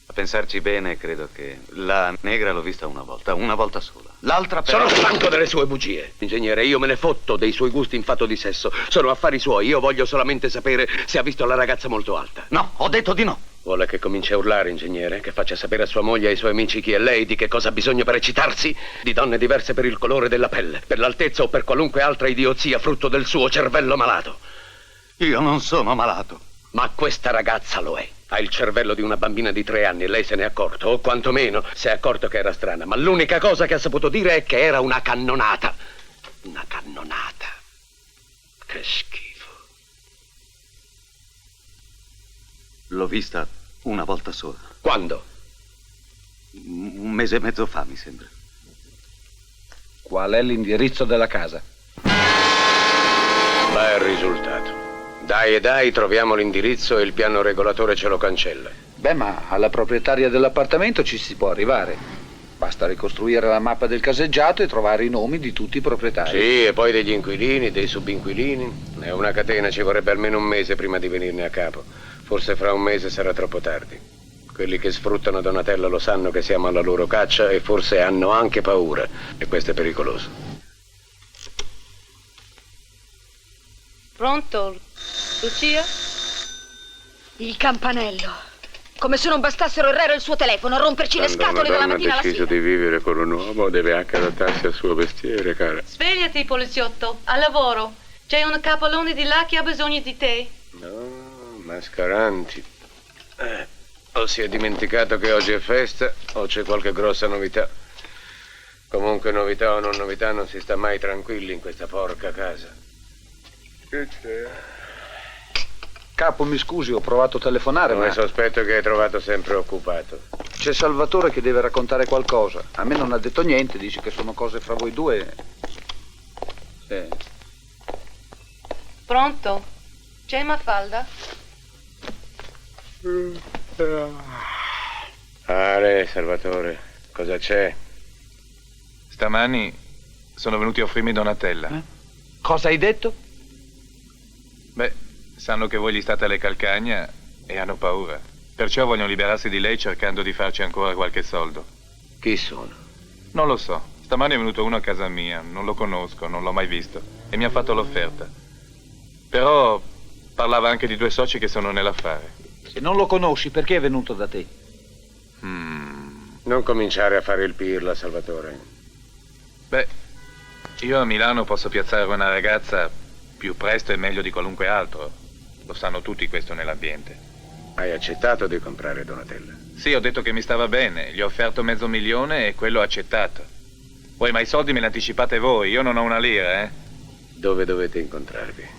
A pensarci bene, credo che la negra l'ho vista una volta sola. L'altra però... Sono stanco delle sue bugie. Ingegnere, io me ne fotto dei suoi gusti in fatto di sesso. Sono affari suoi. Io voglio solamente sapere se ha visto la ragazza molto alta. No, ho detto di no. Vuole che cominci a urlare, ingegnere? Che faccia sapere a sua moglie e ai suoi amici chi è lei, di che cosa ha bisogno per eccitarsi? Di donne diverse per il colore della pelle, per l'altezza o per qualunque altra idiozia frutto del suo cervello malato. Io non sono malato. Ma questa ragazza lo è. Ha il cervello di una bambina di 3 anni e lei se n'è accorto, o quantomeno si è accorto che era strana. Ma l'unica cosa che ha saputo dire è che era una cannonata. Una cannonata. Che schifo. L'ho vista una volta sola. Quando? Un mese e mezzo fa, mi sembra. Qual è l'indirizzo della casa? Bel risultato. Dai, troviamo l'indirizzo e il piano regolatore ce lo cancella. Beh, ma alla proprietaria dell'appartamento ci si può arrivare. Basta ricostruire la mappa del caseggiato e trovare i nomi di tutti i proprietari. Sì, e poi degli inquilini, dei subinquilini. È una catena, ci vorrebbe almeno un mese prima di venirne a capo. Forse fra un mese sarà troppo tardi. Quelli che sfruttano Donatella lo sanno che siamo alla loro caccia e forse hanno anche paura. E questo è pericoloso. Pronto? Lucia? Il campanello. Come se non bastassero il re e il suo telefono a romperci le scatole dalla mattina alla sera. di vivere con un uomo, deve anche adattarsi al suo mestiere, cara. Svegliati, poliziotto, al lavoro. C'è un capolone di là che ha bisogno di te. No, Mascaranti. O si è dimenticato che oggi è festa o c'è qualche grossa novità. Comunque novità o non novità non si sta mai tranquilli in questa porca casa. Che c'è? Capo, mi scusi, ho provato a telefonare, Come ma... sospetto che hai trovato sempre occupato. C'è Salvatore che deve raccontare qualcosa. A me non ha detto niente, dice che sono cose fra voi due. Sì. Pronto? C'è Mafalda? Salvatore, cosa c'è? Stamani sono venuti a offrirmi Donatella. Cosa hai detto? Beh, sanno che voi gli state alle calcagna e hanno paura. Perciò vogliono liberarsi di lei cercando di farci ancora qualche soldo. Chi sono? Non lo so. Stamani è venuto uno a casa mia, non lo conosco, non l'ho mai visto, e mi ha fatto l'offerta. Però parlava anche di 2 soci che sono nell'affare. Se non lo conosci, perché è venuto da te? Non cominciare a fare il pirla, Salvatore. Beh, io a Milano posso piazzare una ragazza più presto e meglio di qualunque altro. Lo sanno tutti questo nell'ambiente. Hai accettato di comprare Donatella? Sì, ho detto che mi stava bene. Gli ho offerto $500,000 e quello ha accettato. Poi, ma i soldi me li anticipate voi. Io non ho una lira, eh? Dove dovete incontrarvi?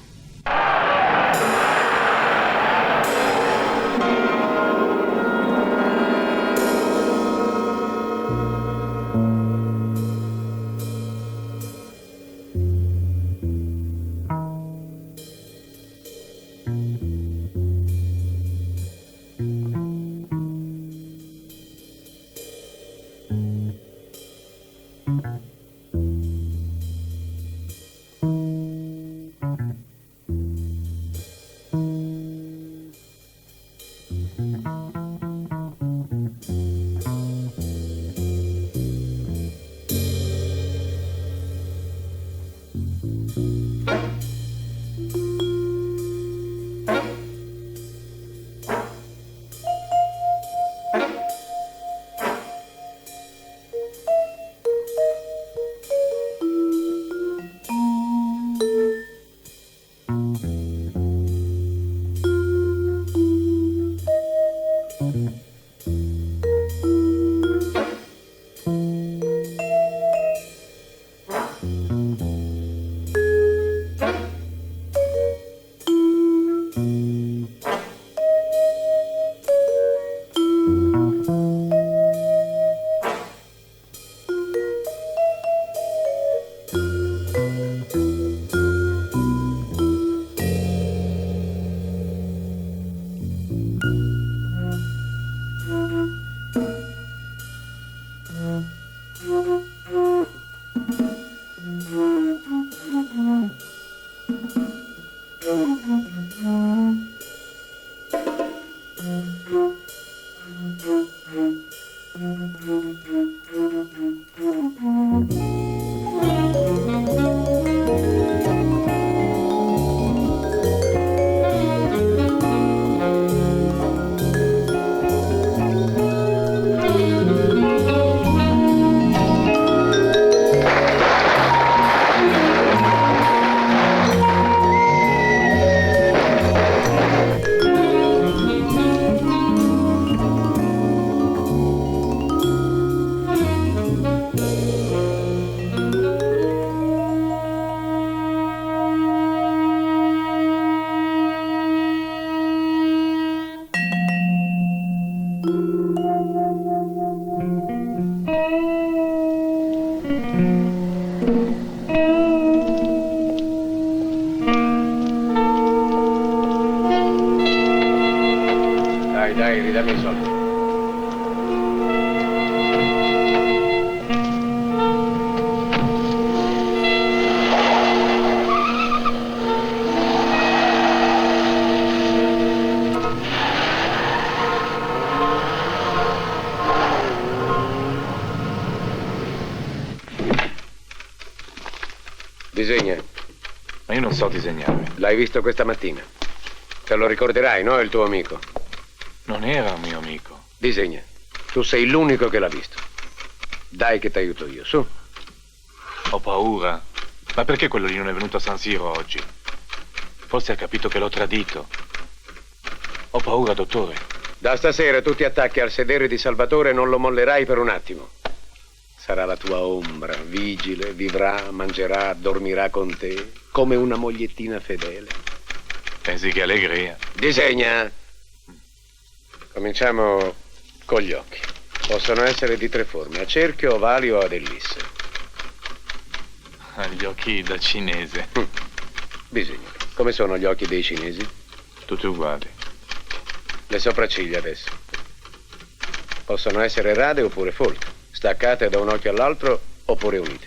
Dai, ridammi i soldi. Disegna. Ma io non so disegnare. L'hai visto questa mattina. Te lo ricorderai, no? È il tuo amico. Non era un mio amico. Disegna. Tu sei l'unico che l'ha visto. Dai che ti aiuto io, su. Ho paura. Ma perché quello lì non è venuto a San Siro oggi? Forse ha capito che l'ho tradito. Ho paura, dottore. Da stasera tu ti attacchi al sedere di Salvatore e non lo mollerai per un attimo. Sarà la tua ombra, vigile, vivrà, mangerà, dormirà con te, come una mogliettina fedele. Pensi che allegria? Disegna. Cominciamo con gli occhi. Possono essere di tre forme, a cerchio, ovali o ad ellisse. Gli occhi da cinese. Disegna. Come sono gli occhi dei cinesi? Tutti uguali. Le sopracciglia adesso. Possono essere rade oppure folte, staccate da un occhio all'altro oppure unite.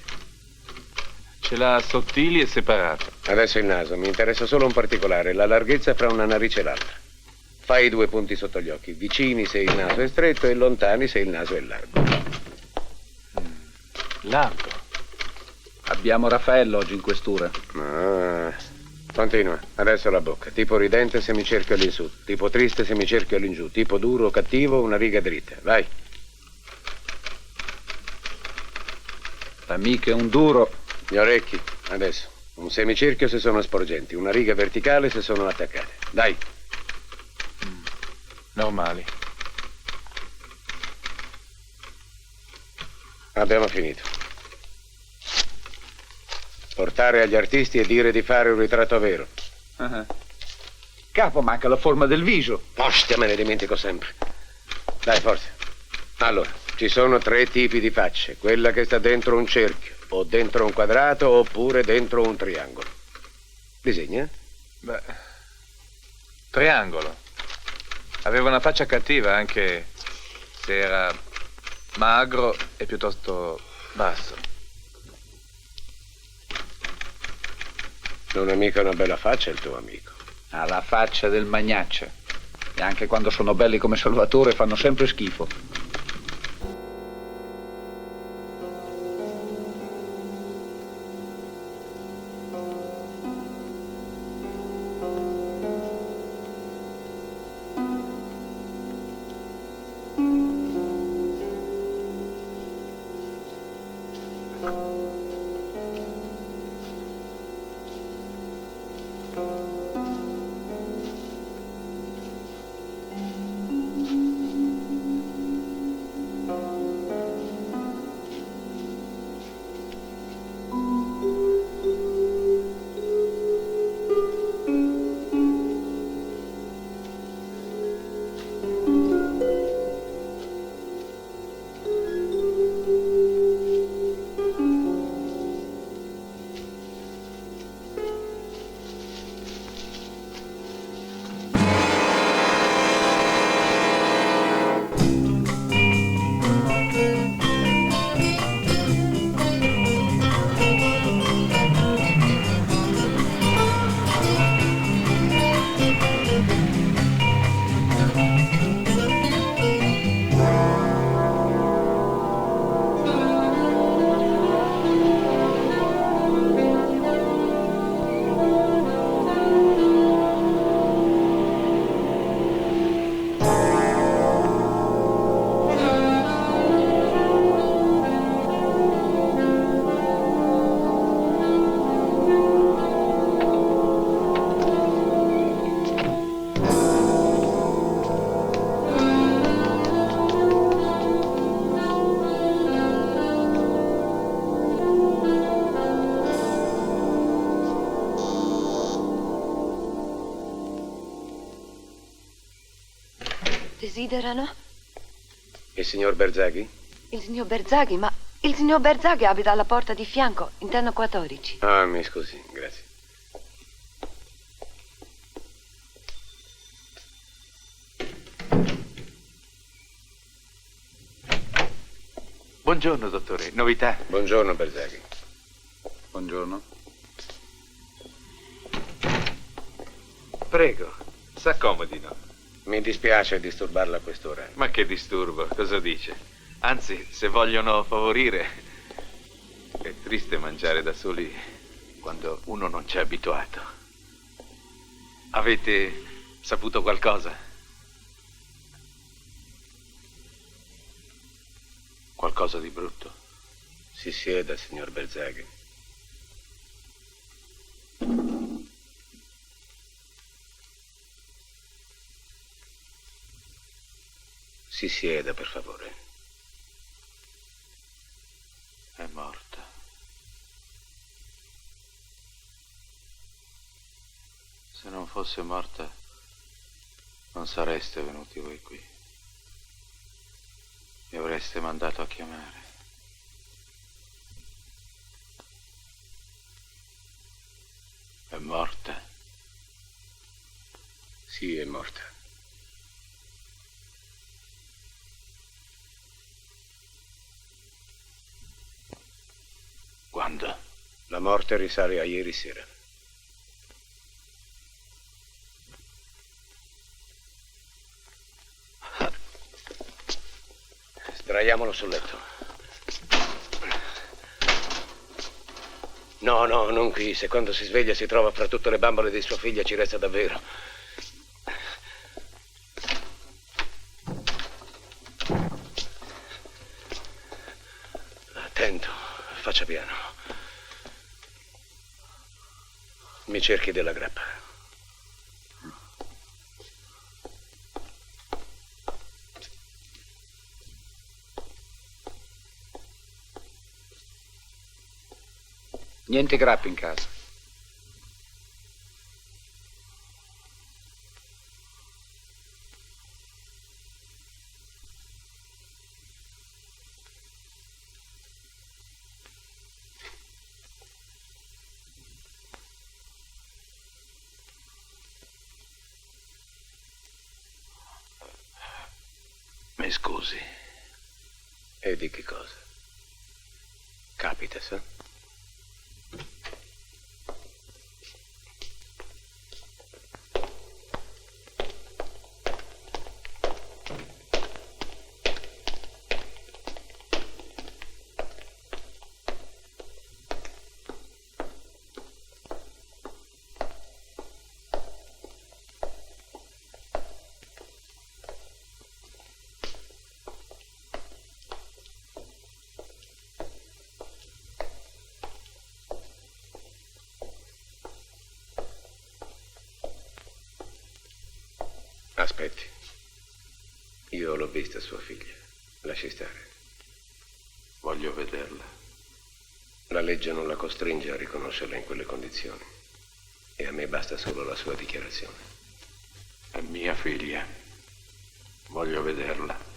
Ce l'ha sottili e separate. Adesso il naso. Mi interessa solo un particolare, la larghezza fra una narice e l'altra. Fai i due punti sotto gli occhi, vicini se il naso è stretto e lontani se il naso è largo. Largo? Abbiamo Raffaello oggi in questura. Ah, continua. Adesso la bocca. Tipo ridente semicerchio all'insù, tipo triste semicerchio all'ingiù, tipo duro o cattivo una riga dritta. Vai. L'amico è un duro. Gli orecchi. Adesso. Un semicerchio se sono sporgenti, una riga verticale se sono attaccate. Dai. Normali. Abbiamo finito. Portare agli artisti e dire di fare un ritratto vero. Capo, manca la forma del viso. Ostia, me ne dimentico sempre. Dai, forza. Allora, ci sono tre tipi di facce. Quella che sta dentro un cerchio, o dentro un quadrato, oppure dentro un triangolo. Disegna? Beh, triangolo. Aveva una faccia cattiva anche se era magro e piuttosto basso. Non è mica una bella faccia il tuo amico. Ha la faccia del magnaccia. E anche quando sono belli come Salvatore fanno sempre schifo. Desiderano? Il signor Berzaghi? Il signor Berzaghi, ma il signor Berzaghi abita alla porta di fianco, interno 14. Ah, mi scusi, grazie. Buongiorno, dottore. Novità? Buongiorno, Berzaghi. Buongiorno. Prego, s'accomodino. Mi dispiace disturbarla a quest'ora. Ma che disturbo, cosa dice? Anzi, se vogliono favorire, è triste mangiare da soli quando uno non c'è abituato. Avete saputo qualcosa? Qualcosa di brutto? Si sieda, signor Berzaghi. Si sieda, per favore. È morta. Se non fosse morta, non sareste venuti voi qui. Mi avreste mandato a chiamare. È morta? Sì, è morta. Quando? La morte risale a ieri sera. Sdraiamolo sul letto. No, non qui. Se quando si sveglia si trova fra tutte le bambole di sua figlia ci resta davvero. Attento, faccia piano. Mi cerchi della grappa. Niente grappi in casa. Mi scusi. E di che cosa? Capita, sa? aspetti. Io l'ho vista sua figlia. Lasci stare. Voglio vederla. La legge non la costringe a riconoscerla in quelle condizioni. E a me basta solo la sua dichiarazione. È mia figlia. Voglio vederla.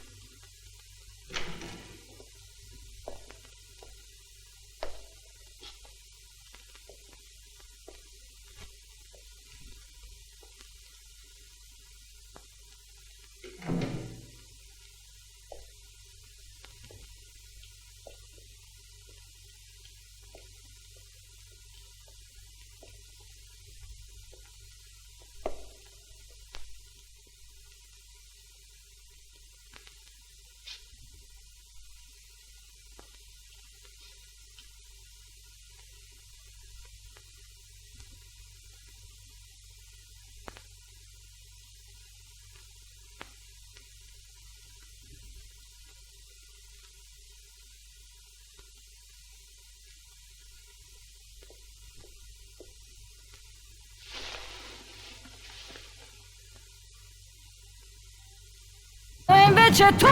E invece tu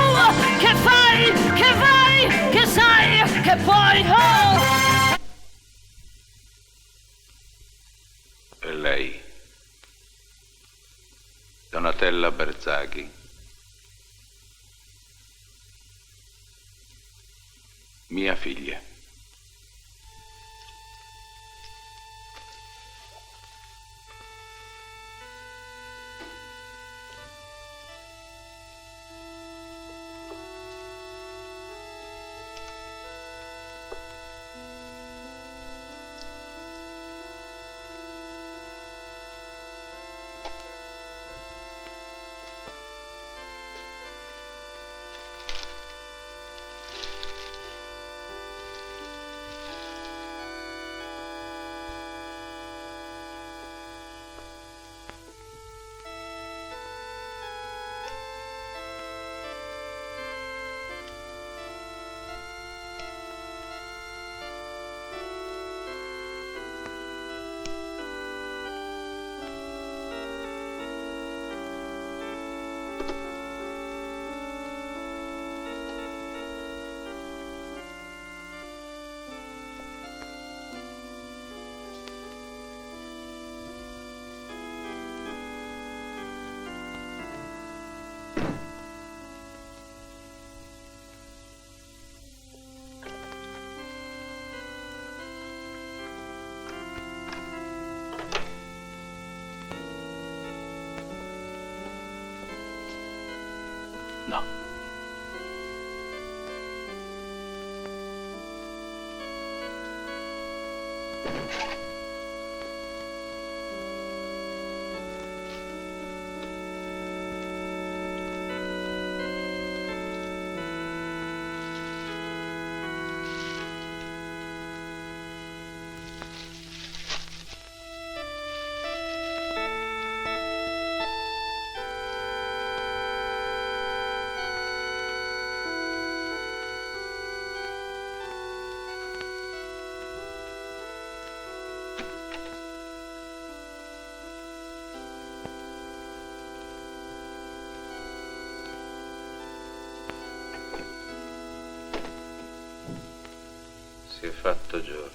che fai, che vai, che sai, che puoi, oh! E lei? Donatella Berzaghi. Mia figlia. No. Si è fatto giorno.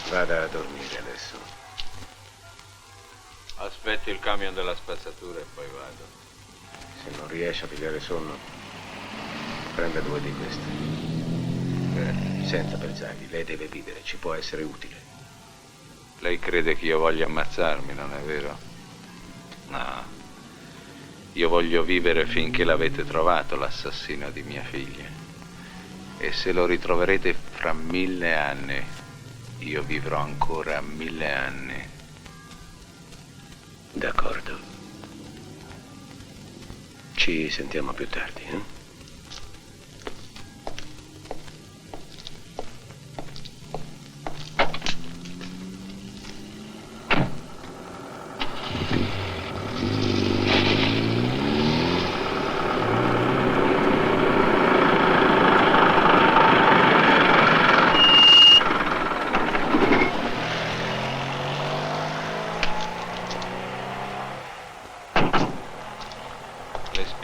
Vada a dormire adesso. Aspetti il camion della spazzatura e poi vado. Se non riesce a pigliare sonno, prenda 2 di queste. Senta, Berzaghi, lei deve vivere, ci può essere utile. Lei crede che io voglia ammazzarmi, non è vero? No. Io voglio vivere finché l'avete trovato, l'assassino di mia figlia. E se lo ritroverete fra 1000 anni, io vivrò ancora 1000 anni. D'accordo. Ci sentiamo più tardi, eh?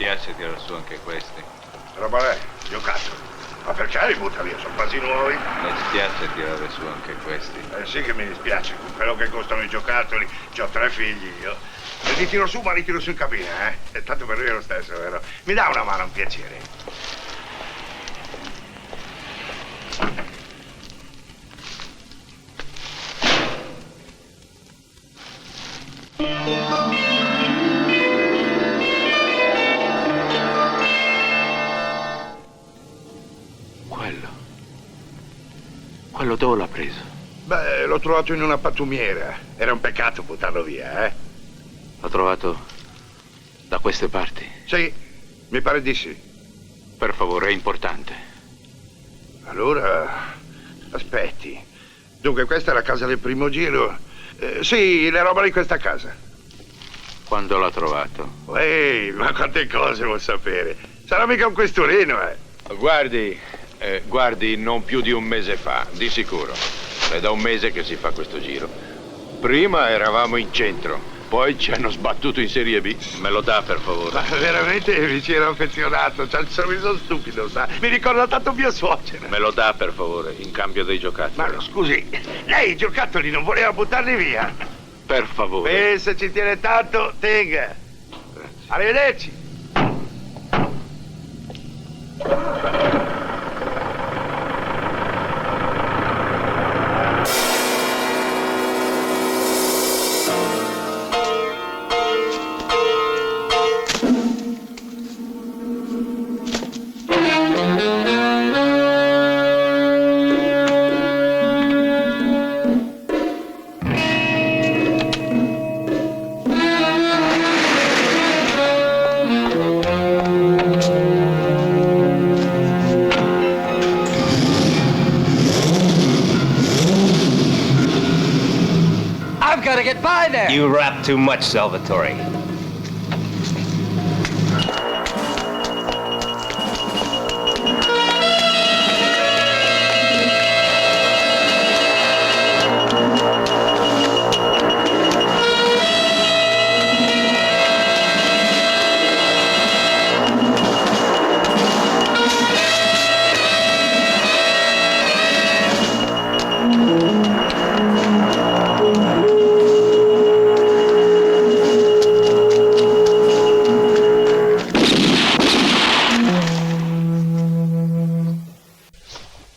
spiace tirare su anche questi. Roba è, giocattoli. Ma perché li butta via? Sono quasi nuovi. Mi dispiace tirare su anche questi. Sì che mi dispiace, con quello che costano i giocattoli. C'ho 3 figli io. E li tiro su, ma li tiro su in cabina, eh? E tanto per lui è lo stesso, vero? Mi dà una mano, un piacere. Quello dove l'ha preso? Beh, l'ho trovato in una pattumiera. Era un peccato buttarlo via, eh? L'ha trovato da queste parti? Sì, mi pare di sì. Per favore, è importante. Allora, aspetti. Dunque, questa è la casa del primo giro. Sì, le roba di questa casa. Quando l'ha trovato? Ehi, ma quante cose vuol sapere? Sarà mica un questurino, eh? Guardi, non più di un mese fa, di sicuro. È da un mese che si fa questo giro. Prima eravamo in centro, poi ci hanno sbattuto in Serie B. Me lo dà, per favore? Ma veramente mi ci ero affezionato, c'ha il sorriso stupido, sa? Mi ricorda tanto mia suocera. Me lo dà, per favore, in cambio dei giocattoli. Ma scusi, lei i giocattoli non voleva buttarli via? Per favore. Se ci tiene tanto, tenga. Arrivederci. You rap too much, Salvatore.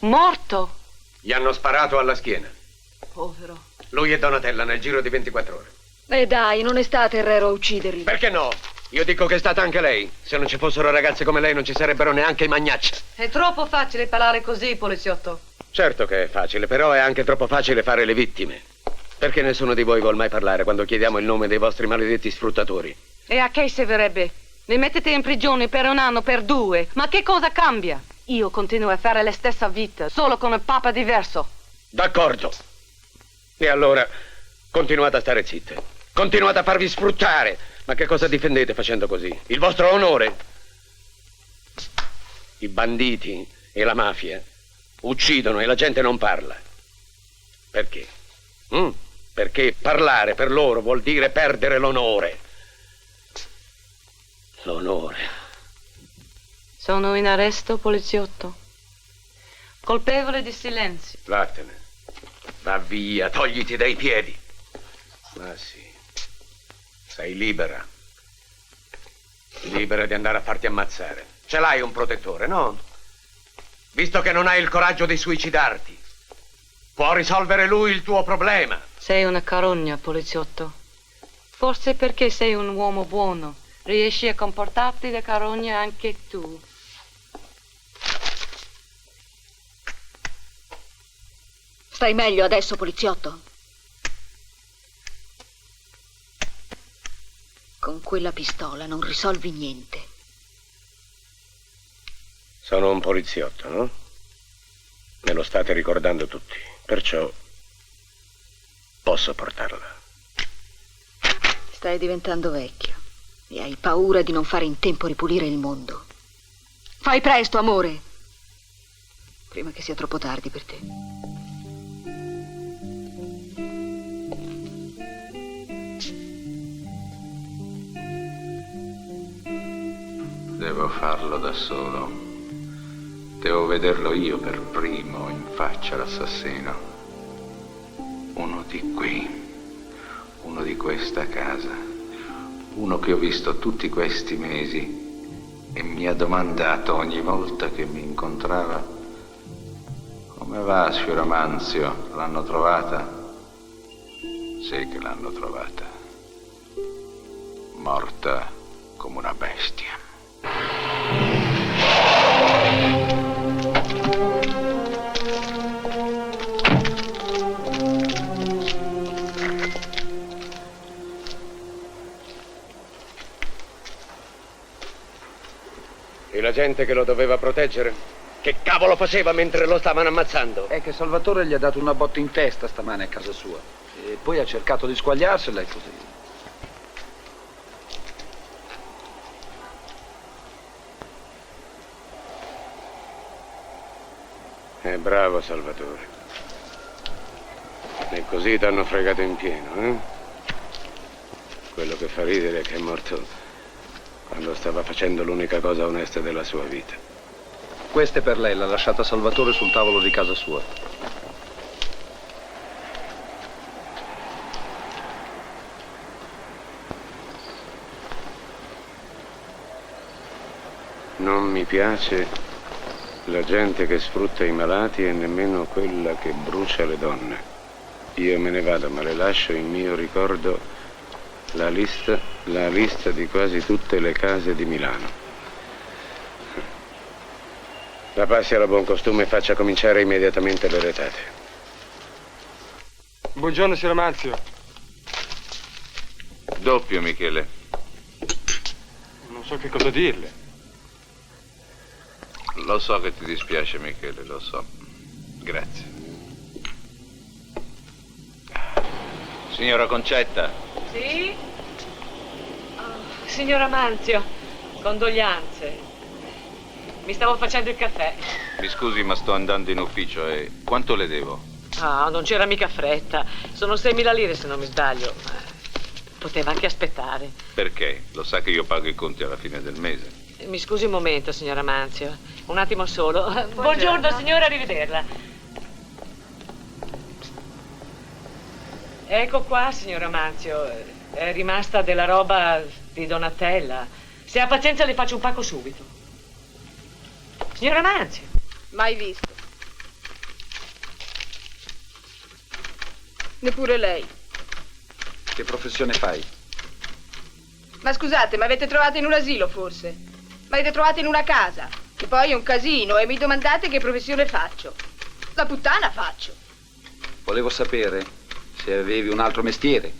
Morto? Gli hanno sparato alla schiena. Povero. Lui e Donatella nel giro di 24 ore. Dai, non è stata Herrero a ucciderli. Perché no? Io dico che è stata anche lei. Se non ci fossero ragazze come lei non ci sarebbero neanche i Magnaccia. È troppo facile parlare così, poliziotto. Certo che è facile, però è anche troppo facile fare le vittime. Perché nessuno di voi vuol mai parlare quando chiediamo il nome dei vostri maledetti sfruttatori? E a che servirebbe? Mi mettete in prigione per 1 anno, per 2. Ma che cosa cambia? Io continuo a fare la stessa vita, solo con un papa diverso. D'accordo. E allora continuate a stare zitte. Continuate a farvi sfruttare. Ma che cosa difendete facendo così? Il vostro onore? I banditi e la mafia uccidono e la gente non parla. Perché? Perché parlare per loro vuol dire perdere l'onore. L'onore. Sono in arresto, poliziotto. Colpevole di silenzio. Vattene. Va via, togliti dai piedi. Ma sì. Sei libera. Libera di andare a farti ammazzare. Ce l'hai un protettore, no? Visto che non hai il coraggio di suicidarti, può risolvere lui il tuo problema. Sei una carogna, poliziotto. Forse perché sei un uomo buono, riesci a comportarti da carogna anche tu. Stai meglio adesso, poliziotto? Con quella pistola non risolvi niente. Sono un poliziotto, no? Me lo state ricordando tutti, perciò posso portarla. Stai diventando vecchio e hai paura di non fare in tempo a ripulire il mondo. Fai presto, amore, prima che sia troppo tardi per te. farlo da solo. Devo vederlo io per primo in faccia l'assassino. Uno di qui, uno di questa casa, uno che ho visto tutti questi mesi e mi ha domandato ogni volta che mi incontrava: come va, Fioramanzio? L'hanno trovata? Sì che l'hanno trovata. Morta come una bestia. E la gente che lo doveva proteggere? Che cavolo faceva mentre lo stavano ammazzando? È che Salvatore gli ha dato una botta in testa stamane a casa sua. E poi ha cercato di squagliarsela e così. Bravo Salvatore. E così t'hanno fregato in pieno, eh? Quello che fa ridere è che è morto quando stava facendo l'unica cosa onesta della sua vita. Questa è per lei, l'ha lasciata Salvatore sul tavolo di casa sua. Non mi piace la gente che sfrutta i malati e nemmeno quella che brucia le donne. Io me ne vado, ma le lascio in mio ricordo la lista di quasi tutte le case di Milano. La passi alla buon costume e faccia cominciare immediatamente le retate. Buongiorno, signor Manzio. Doppio, Michele. Non so che cosa dirle. Lo so che ti dispiace, Michele, lo so. Grazie. Signora Concetta. Sì? Signora Manzio, condoglianze. Mi stavo facendo il caffè. Mi scusi, ma sto andando in ufficio e quanto le devo? Ah, non c'era mica fretta. Sono 6.000 lire se non mi sbaglio. Poteva anche aspettare. Perché? Lo sa che io pago i conti alla fine del mese. Mi scusi un momento, signora Manzio. Un attimo solo. Buongiorno, signora, arrivederla. Ecco qua, signora Manzio. È rimasta della roba di Donatella. Se ha pazienza le faccio un pacco subito. Signora Manzio. Mai visto. Neppure lei. Che professione fai? Ma scusate, mi avete trovato in un asilo, forse? Mi avete trovato in una casa, che poi è un casino, e mi domandate che professione faccio. La puttana faccio. Volevo sapere se avevi un altro mestiere.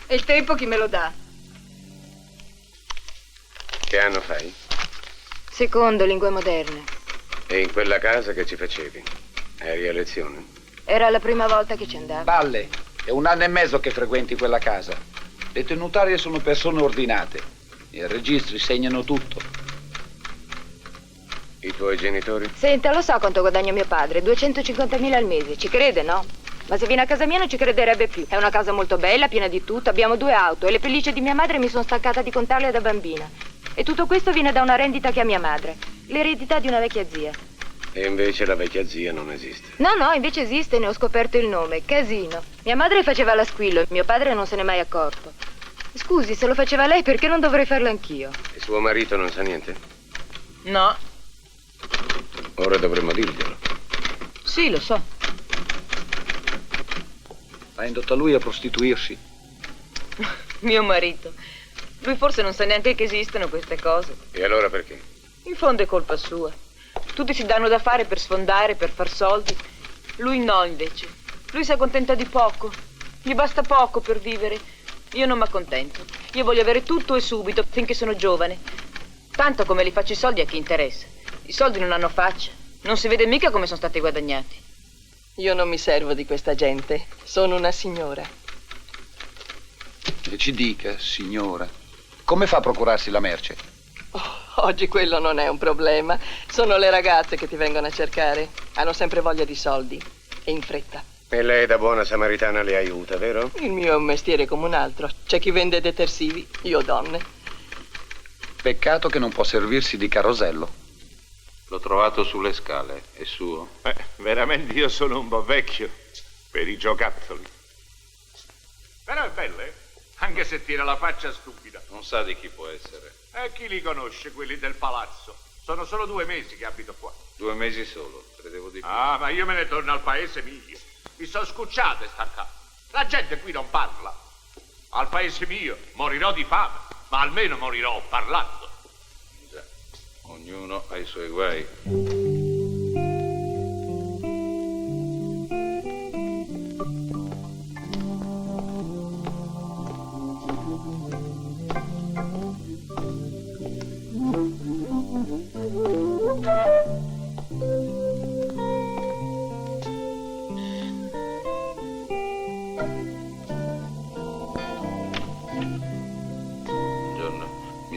E il tempo chi me lo dà? Che anno fai? Secondo, lingue moderne. E in quella casa che ci facevi? Eri a lezione? Era la prima volta che ci andavo. Balle, è 1 anno e mezzo che frequenti quella casa. Le tenutarie sono persone ordinate. I registri segnano tutto. I tuoi genitori? Senta, lo so quanto guadagna mio padre, 250.000 al mese. Ci crede, no? Ma se viene a casa mia non ci crederebbe più. È una casa molto bella, piena di tutto, abbiamo 2 auto e le pellicce di mia madre mi sono stancata di contarle da bambina. E tutto questo viene da una rendita che ha mia madre. L'eredità di una vecchia zia. E invece la vecchia zia non esiste. No, invece esiste, ne ho scoperto il nome, Casino. Mia madre faceva la squillo, mio padre non se n'è mai accorto. Scusi, se lo faceva lei, perché non dovrei farlo anch'io? E suo marito non sa niente? No. Ora dovremmo dirglielo. Sì, lo so. Ha indotto lui a prostituirsi? Mio marito. Lui forse non sa neanche che esistono queste cose. E allora perché? In fondo è colpa sua. Tutti si danno da fare per sfondare, per far soldi. Lui no, invece. Lui si accontenta di poco. Gli basta poco per vivere. Io non mi accontento. Io voglio avere tutto e subito, finché sono giovane. Tanto come li faccio i soldi a chi interessa. I soldi non hanno faccia. Non si vede mica come sono stati guadagnati. Io non mi servo di questa gente. Sono una signora. E ci dica, signora, come fa a procurarsi la merce? Oggi quello non è un problema. Sono le ragazze che ti vengono a cercare. Hanno sempre voglia di soldi. E in fretta. E lei da buona samaritana le aiuta, vero? Il mio è un mestiere come un altro. C'è chi vende detersivi, io donne. Peccato che non può servirsi di carosello. L'ho trovato sulle scale, è suo? Veramente io sono un po' vecchio per i giocattoli. Però è bello, eh? Anche se tira la faccia stupida. Non sa di chi può essere. E chi li conosce, quelli del palazzo? Sono solo 2 mesi che abito qua. 2 mesi solo, credevo di più. Ah, ma io me ne torno al paese mio. Mi sono scocciato e star qua. La gente qui non parla. Al paese mio morirò di fame, ma almeno morirò parlando. Già, ognuno ha i suoi guai.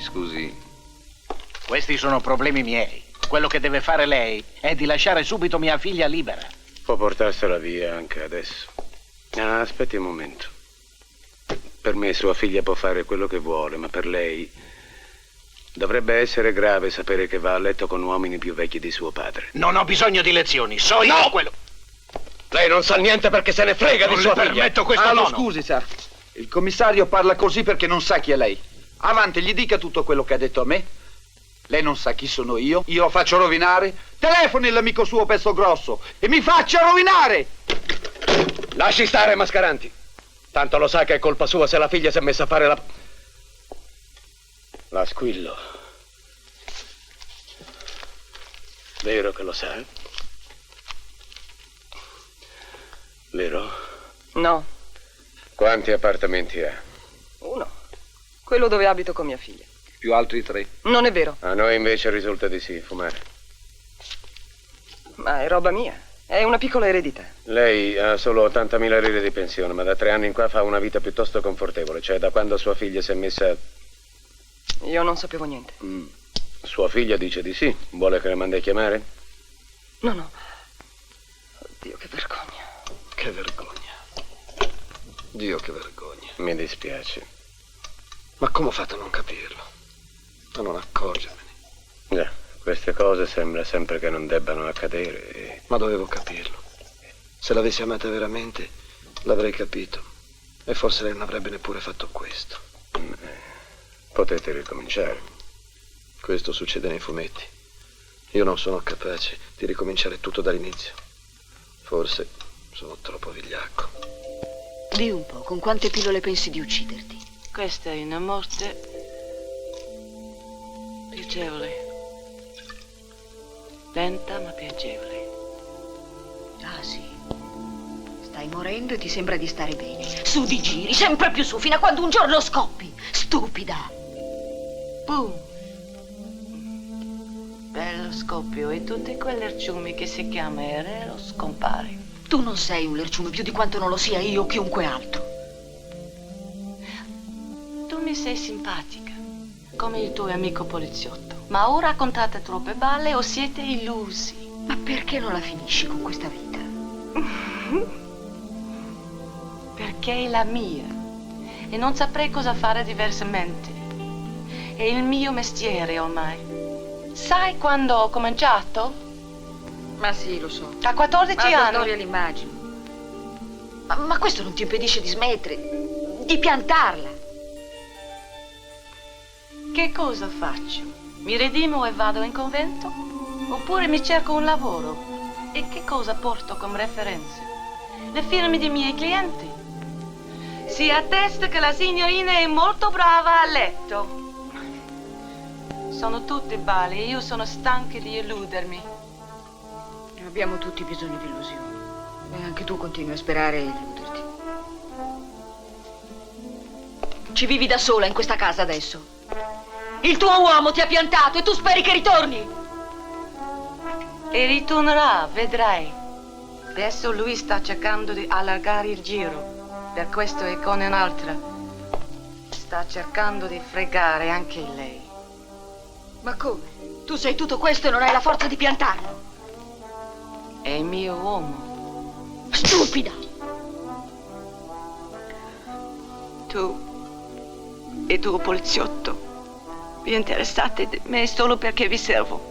Scusi. Questi sono problemi miei. Quello che deve fare lei è di lasciare subito mia figlia libera. Può portarsela via anche adesso. Ah, aspetti un momento. Per me sua figlia può fare quello che vuole, ma per lei dovrebbe essere grave sapere che va a letto con uomini più vecchi di suo padre. Non ho bisogno di lezioni, so io quello. Lei non sa niente perché se ne frega di sua figlia. Non le permetto questo tono. Scusi, sa. Il commissario parla così perché non sa chi è lei. Avanti, gli dica tutto quello che ha detto a me. Lei non sa chi sono io lo faccio rovinare. Telefoni l'amico suo pezzo grosso e mi faccia rovinare. Lasci stare, Mascaranti. Tanto lo sa che è colpa sua se la figlia si è messa a fare la Squillo. Vero che lo sa? Vero? No. Quanti appartamenti ha? 1. Quello dove abito con mia figlia. Più altri 3. Non è vero. A noi invece risulta di sì, fumare. Ma è roba mia. È una piccola eredità. Lei ha solo 80.000 lire di pensione, ma da 3 anni in qua fa una vita piuttosto confortevole. Cioè, da quando sua figlia si è messa... Io non sapevo niente. Sua figlia dice di sì. Vuole che le mandi a chiamare? No. Oddio, che vergogna. Che vergogna. Dio, che vergogna. Mi dispiace. Ma come ho fatto a non capirlo? A non accorgermene? Già, queste cose sembra sempre che non debbano accadere. Ma dovevo capirlo. Se l'avessi amata veramente, l'avrei capito. E forse lei non avrebbe neppure fatto questo. Potete ricominciare. Questo succede nei fumetti. Io non sono capace di ricominciare tutto dall'inizio. Forse sono troppo vigliacco. Di un po', con quante pillole pensi di ucciderti? Questa è una morte piacevole. Lenta ma piacevole. Ah, sì. Stai morendo e ti sembra di stare bene. Su di giri, sempre più su, fino a quando un giorno scoppi. Stupida. Boom. Bello scoppio e tutti quell'erciumi che si chiama Erero scompare. Tu non sei un lerciume più di quanto non lo sia io o chiunque altro. Tu mi sei simpatica, come il tuo amico poliziotto. Ma o raccontate troppe balle o siete illusi. Ma perché non la finisci con questa vita? Perché è la mia e non saprei cosa fare diversamente. È il mio mestiere ormai. Sai quando ho cominciato? Ma sì, lo so. A 14 Ma la anni. storia l'immagino. Ma questo non ti impedisce di smettere, di piantarla. Che cosa faccio? Mi redimo e vado in convento? Oppure mi cerco un lavoro? E che cosa porto come referenze? Le firme dei miei clienti. Si attesta che la signorina è molto brava a letto. Sono tutti balli e io sono stanca di illudermi. Abbiamo tutti bisogno di illusioni. E anche tu continui a sperare e illuderti. Ci vivi da sola in questa casa adesso. Il tuo uomo ti ha piantato e tu speri che ritorni. E ritornerà, vedrai. Adesso lui sta cercando di allargare il giro. Per questo è con un'altra. Sta cercando di fregare anche lei. Ma come? Tu sei tutto questo e non hai la forza di piantarlo. È il mio uomo. Stupida! Tu e tuo poliziotto Vi interessate di me solo perché vi servo.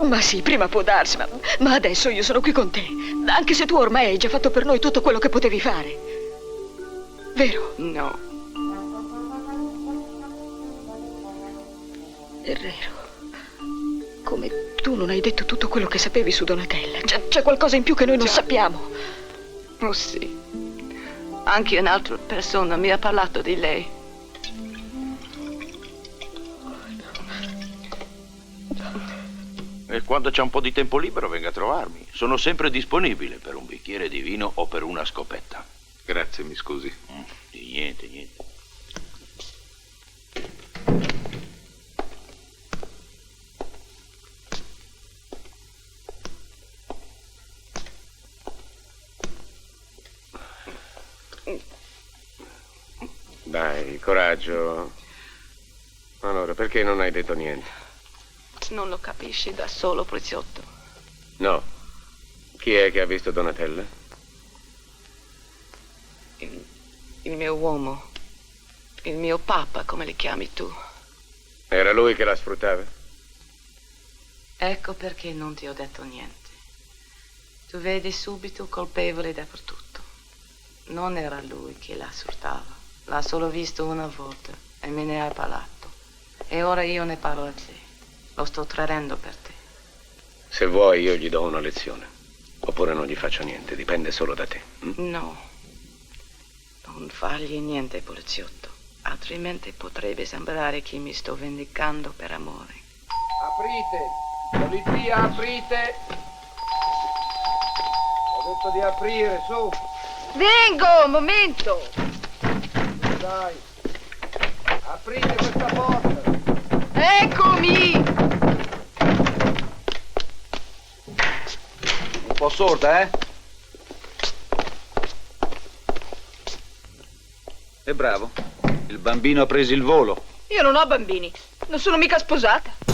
Ma sì, prima può darsi, ma adesso io sono qui con te. Anche se tu ormai hai già fatto per noi tutto quello che potevi fare. Vero? No. È vero. Come tu non hai detto tutto quello che sapevi su Donatella. C'è qualcosa in più che noi non sappiamo. Oh sì. Anche un'altra persona mi ha parlato di lei. E quando c'è un po' di tempo libero venga a trovarmi. Sono sempre disponibile per un bicchiere di vino o per una scopetta. Grazie, mi scusi. Di niente, niente. Dai, coraggio. Allora, perché non hai detto niente? Non lo capisci da solo, Poliziotto. No. Chi è che ha visto Donatella? Il mio uomo. Il mio papa, come li chiami tu. Era lui che la sfruttava? Ecco perché non ti ho detto niente. Tu vedi subito colpevole dappertutto. Non era lui che la sfruttava. L'ha solo visto una volta e me ne ha parlato. E ora io ne parlo a te. Lo sto tradendo per te. Se vuoi io gli do una lezione. Oppure non gli faccio niente, dipende solo da te. No. Non fargli niente, poliziotto. Altrimenti potrebbe sembrare che mi sto vendicando per amore. Aprite! Polizia, aprite! Ho detto di aprire, su! Vengo, un momento! Dai! Aprite questa porta! Eccomi! Un po' sorda, eh? E bravo. Il bambino ha preso il volo. Io non ho bambini. Non sono mica sposata.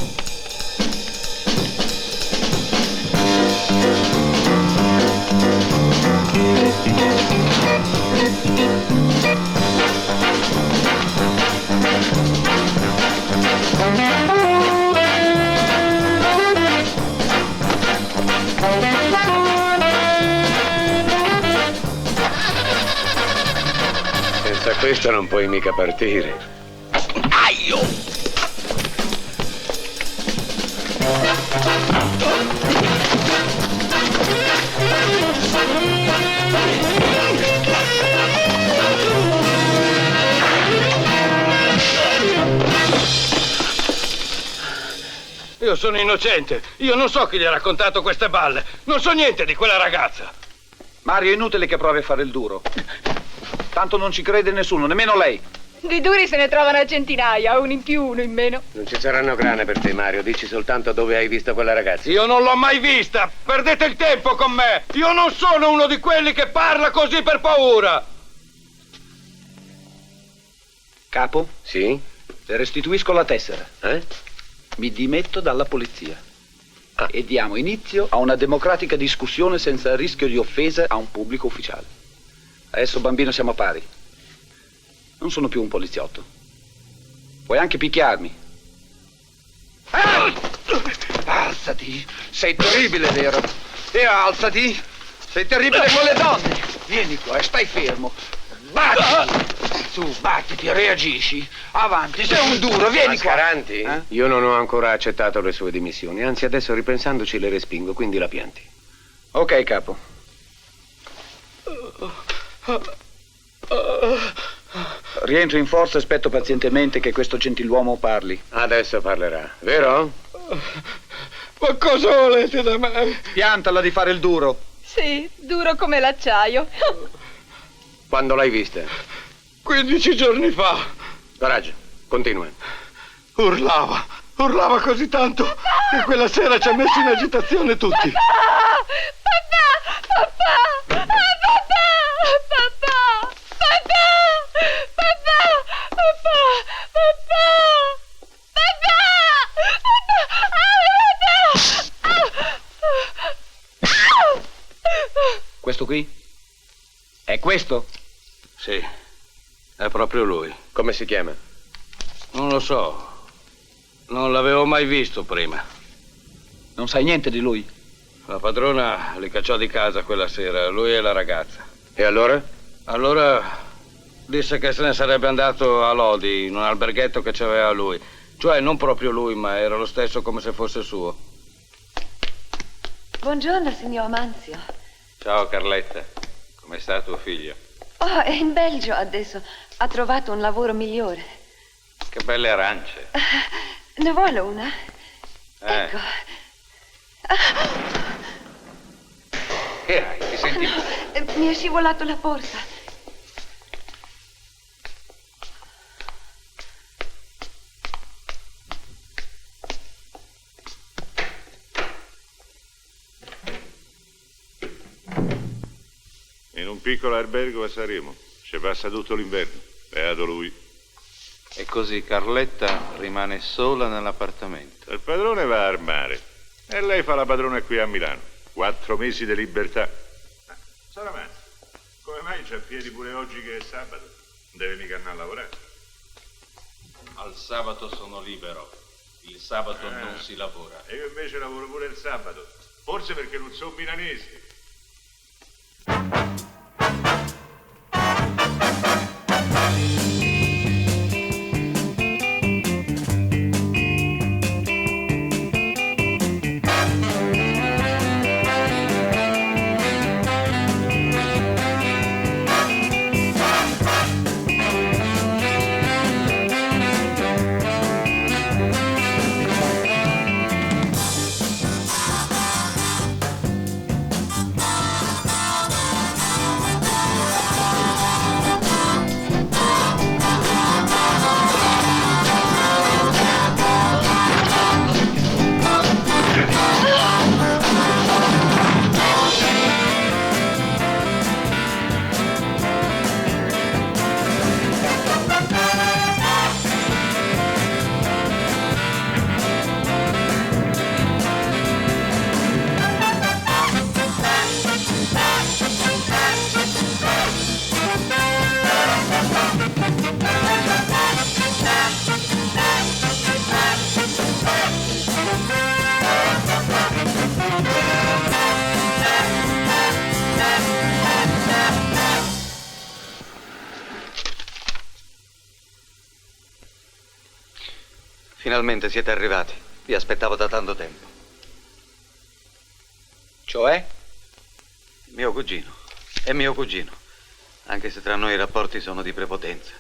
Senza questo non puoi mica partire. Aio! Io sono innocente. Io non so chi gli ha raccontato queste balle. Non so niente di quella ragazza. Mario, è inutile che provi a fare il duro. Tanto non ci crede nessuno, nemmeno lei. Di duri se ne trovano a centinaia, uno in più, uno in meno. Non ci saranno grane per te, Mario. Dici soltanto dove hai visto quella ragazza. Io non l'ho mai vista. Perdete il tempo con me. Io non sono uno di quelli che parla così per paura. Capo? Sì? Le restituisco la tessera. Mi dimetto dalla polizia. E diamo inizio a una democratica discussione senza rischio di offesa a un pubblico ufficiale. Adesso, bambino, siamo pari. Non sono più un poliziotto. Puoi anche picchiarmi. Alzati! Sei terribile, vero? E alzati! Sei terribile con le donne! Vieni qua e stai fermo. Battiti! Su, battiti, reagisci. Avanti, sei un duro, vieni qua. Mascaranti? Io non ho ancora accettato le sue dimissioni. Anzi, adesso ripensandoci le respingo, quindi la pianti. Ok, capo. Rientro in forza e aspetto pazientemente che questo gentiluomo parli. Adesso parlerà, vero? Ma cosa volete da me? Piantala di fare il duro. Sì, duro come l'acciaio. Quando l'hai vista? 15 giorni fa. Coraggio, continua. Urlava così tanto che quella sera ci ha messo in agitazione tutti. Questo qui? È questo? Sì, è proprio lui. Come si chiama? Non lo so. Non l'avevo mai visto prima. Non sai niente di lui? La padrona li cacciò di casa quella sera, lui e la ragazza. E allora? Allora disse che se ne sarebbe andato a Lodi, in un alberghetto che c'aveva lui. Cioè non proprio lui, ma era lo stesso come se fosse suo. Buongiorno, signor Manzio. Ciao Carletta, come sta tuo figlio? Oh, è in Belgio adesso. Ha trovato un lavoro migliore. Che belle arance. Ne vuole una? Ecco. Che hai? Ti senti male? Mi è scivolato la borsa. In un piccolo albergo a Saremo. Ci passa tutto l'inverno. Beato lui. E così Carletta rimane sola nell'appartamento. Il padrone va al mare. E lei fa la padrona qui a Milano. 4 mesi di libertà. Sara Manzio, come mai c'è piedi pure oggi che è sabato? Non deve mica andare a lavorare. Al sabato sono libero. Il sabato non si lavora. E io invece lavoro pure il sabato. Forse perché non sono milanesi. Finalmente siete arrivati. Vi aspettavo da tanto tempo. Cioè? Mio cugino. È mio cugino. Anche se tra noi i rapporti sono di prepotenza.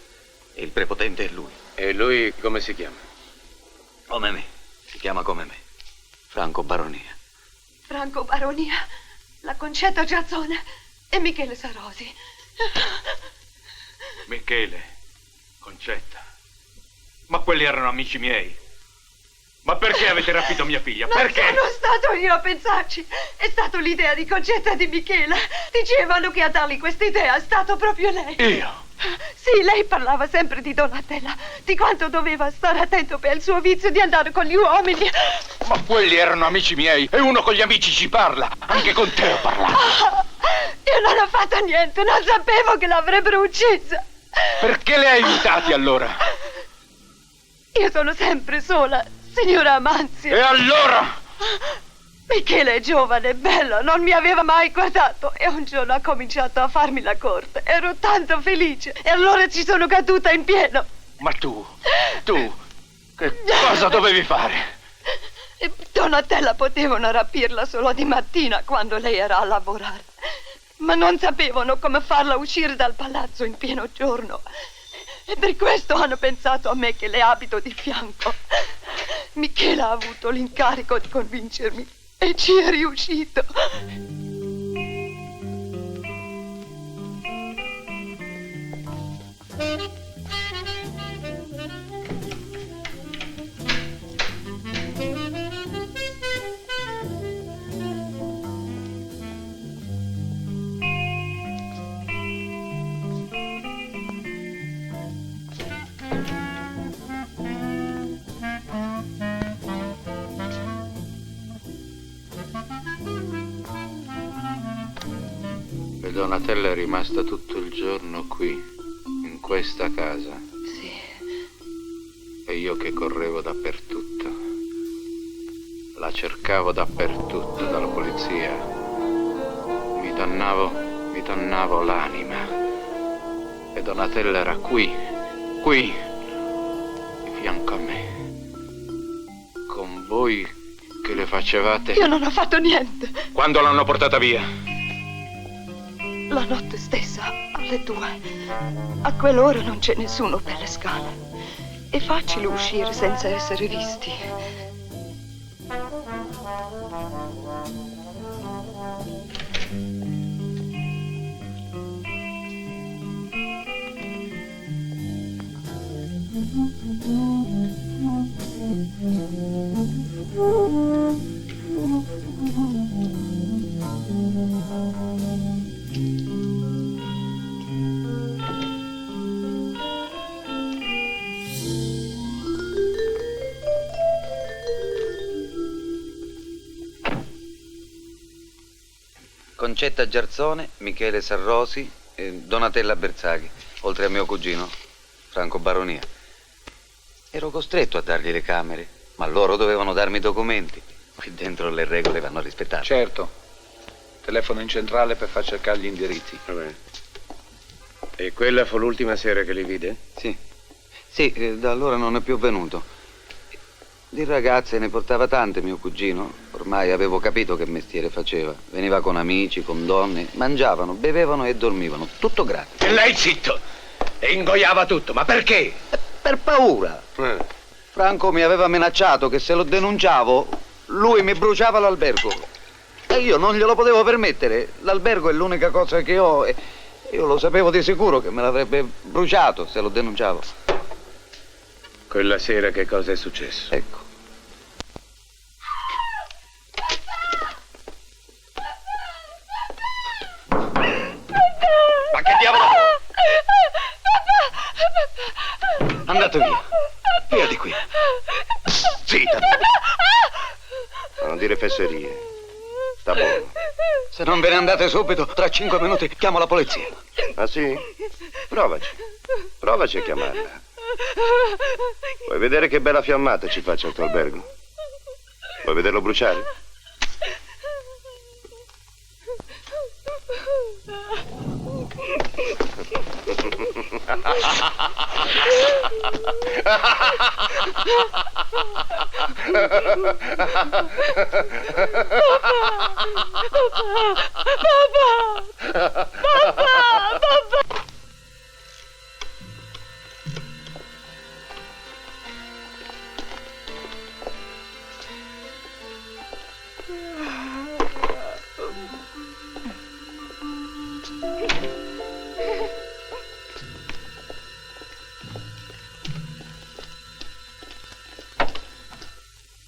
E il prepotente è lui. E lui come si chiama? Come me. Si chiama come me. Franco Baronia. Franco Baronia, la Concetta Giazzone e Michele Sarosi. Michele, Concetta. Ma quelli erano amici miei. Ma perché avete rapito mia figlia? Perché? Non sono stato io a pensarci. È stato l'idea di Concetta e di Michela. Dicevano che a dargli quest'idea è stato proprio lei. Io? Sì, lei parlava sempre di Donatella, di quanto doveva stare attento per il suo vizio di andare con gli uomini. Ma quelli erano amici miei e uno con gli amici ci parla. Anche con te ho parlato. Io non ho fatto niente, non sapevo che l'avrebbero uccisa. Perché le hai aiutati allora? Io sono sempre sola, signora Amanzio. E allora? Michele è giovane e bello, non mi aveva mai guardato e un giorno ha cominciato a farmi la corte. Ero tanto felice e allora ci sono caduta in pieno. Ma tu, che cosa dovevi fare? Donatella potevano rapirla solo di mattina quando lei era a lavorare, ma non sapevano come farla uscire dal palazzo in pieno giorno. E per questo hanno pensato a me che le abito di fianco. Michela ha avuto l'incarico di convincermi e ci è riuscito. E Donatella è rimasta tutto il giorno qui, in questa casa. Sì. E E io che correvo dappertutto. La cercavo dappertutto, dalla polizia. Mi dannavo l'anima. E Donatella era qui, di fianco a me. Con voi che le facevate... Io non ho fatto niente. Quando l'hanno portata via? La notte stessa, alle 2. A quell'ora non c'è nessuno per le scale. È facile uscire senza essere visti. Concetta Giarzone, Michele Sarrosi e Donatella Berzaghi, oltre a mio cugino, Franco Baronia. Ero costretto a dargli le camere, ma loro dovevano darmi i documenti. Qui dentro le regole vanno rispettate. Certo. Telefono in centrale per far cercare gli indirizzi. Va bene. E quella fu l'ultima sera che li vide? Sì. Sì, da allora non è più venuto. Di ragazze ne portava tante mio cugino. Ormai avevo capito che mestiere faceva. Veniva con amici, con donne, mangiavano, bevevano e dormivano. Tutto gratis. E lei zitto! E ingoiava tutto, ma perché? Per paura. Franco mi aveva minacciato che se lo denunciavo, lui mi bruciava l'albergo. E io non glielo potevo permettere. L'albergo è l'unica cosa che ho e io lo sapevo di sicuro che me l'avrebbe bruciato se lo denunciavo. Quella sera che cosa è successo? Ecco. Ma che diavolo? Andate via. Via di qui. Zitta. Non dire fesserie. Sta buono. Se non ve ne andate subito, tra 5 minuti chiamo la polizia. Ah sì? Provaci. Provaci a chiamarla. Vuoi vedere che bella fiammata ci faccia il tuo albergo? Vuoi vederlo bruciare?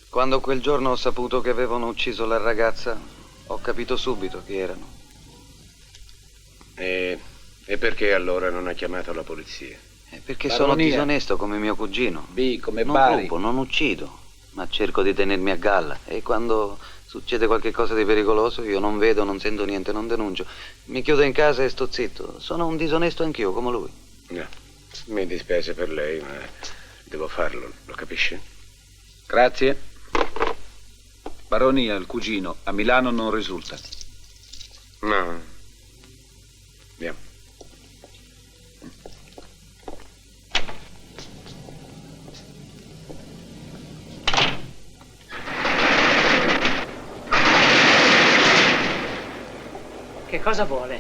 Quando quel giorno ho saputo che avevano ucciso la ragazza, ho capito subito chi erano. E perché allora non ha chiamato la polizia? Perché Baronia. sono disonesto come mio cugino. B come Non Bari. rubo, non uccido, ma cerco di tenermi a galla. E quando succede qualche cosa di pericoloso, io non vedo, non sento niente, non denuncio. Mi chiudo in casa e sto zitto. Sono un disonesto anch'io, come lui. No, mi dispiace per lei, ma devo farlo, lo capisce? Grazie. Baronia, il cugino, a Milano non risulta. No. Andiamo. Che cosa vuole?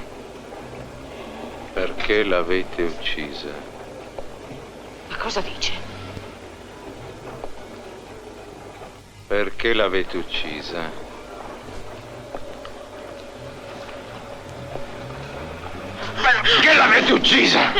Perché l'avete uccisa? Ma cosa dice? Perché l'avete uccisa? Perché l'avete uccisa?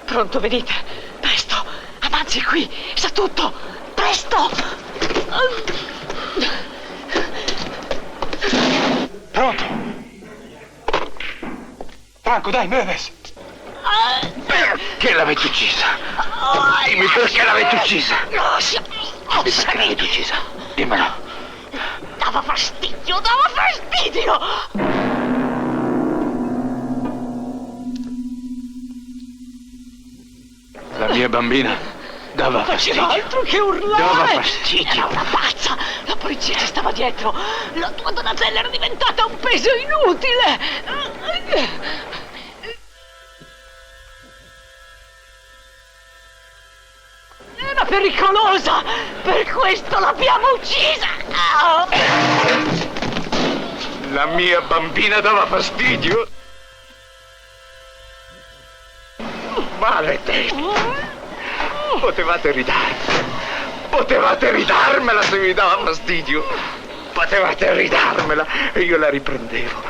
Pronto, venite. Presto. Amanzi è qui. Sa tutto. Presto. Pronto? Franco, dai, muoves. Perché l'avete uccisa? Dimmi perché l'avete uccisa. Dimmi perché l'avete uccisa. Dimmelo. Dava fastidio, dava fastidio! La mia bambina dava Non faceva fastidio. altro che urlare! Dava fastidio. Era una pazza! La polizia ci stava dietro! La tua Donatella era diventata un peso inutile! Era pericolosa! Per questo l'abbiamo uccisa! La mia bambina dava fastidio. Maledetti. Potevate ridarmela se mi dava fastidio. Potevate ridarmela e io la riprendevo.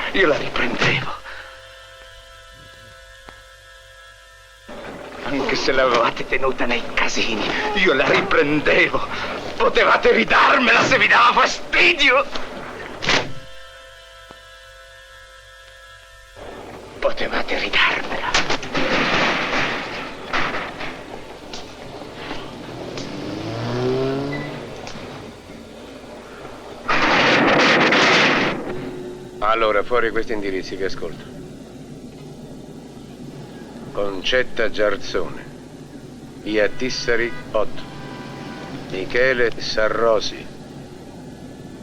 Anche se l'avevate tenuta nei casini, io la riprendevo. Potevate ridarmela se mi dava fastidio. Potevate ridarmela. Allora, fuori questi indirizzi, vi ascolto. Concetta Giarzone, via Tissari 8. Michele Sarrosi,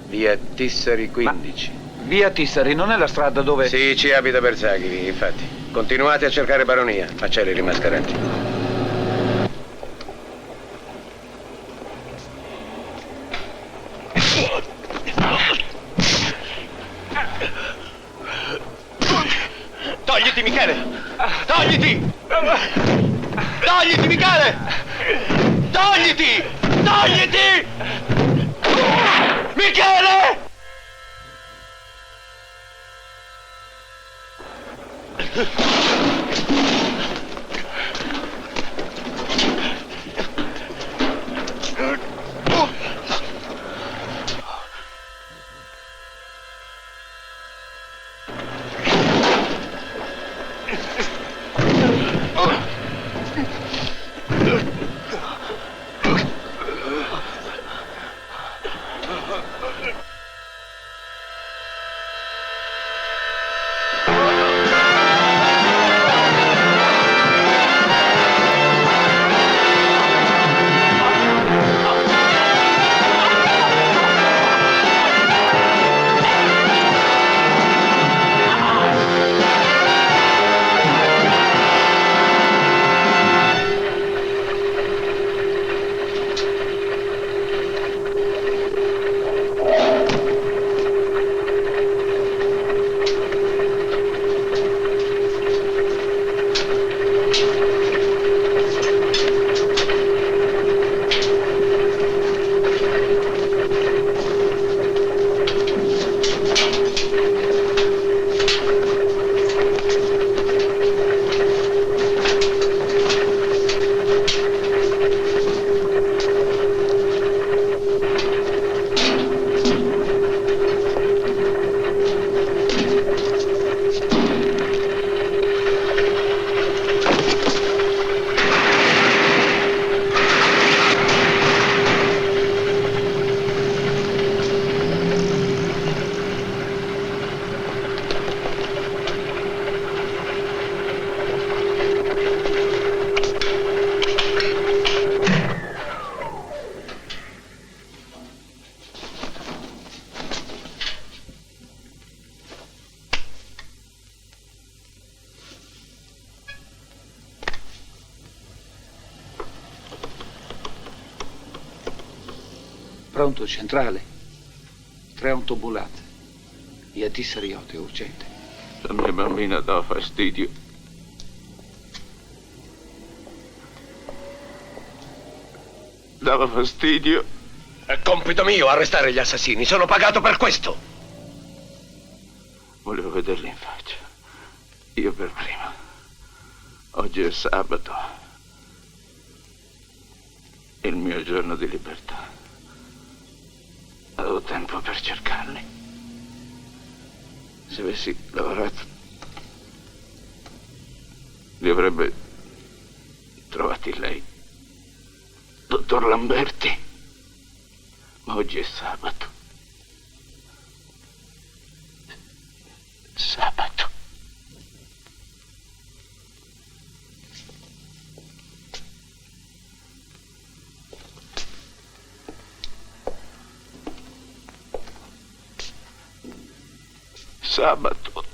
via Tissari 15. Via Tissari non è la strada dove... Sì, ci abita Bersaghi, infatti. Continuate a cercare Baronia, acceleri mascaranti. Togliti, Michele! Togliti! Togliti, Michele! Togliti! Togliti! Michele! Pronto, centrale. 3 autobulate. Via Tissari 8, urgente. La mia bambina dà fastidio. Dava fastidio. È compito mio arrestare gli assassini. Sono pagato per questo. Volevo vederli in faccia. Io per prima. Oggi è sabato. Il mio giorno di libertà. Avevo tempo per cercarli. Se avessi lavorato li avrebbe trovati lei, dottor Lamberti. Ma oggi è sabato. Sabato. Sabato.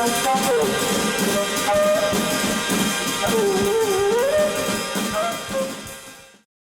Thank you.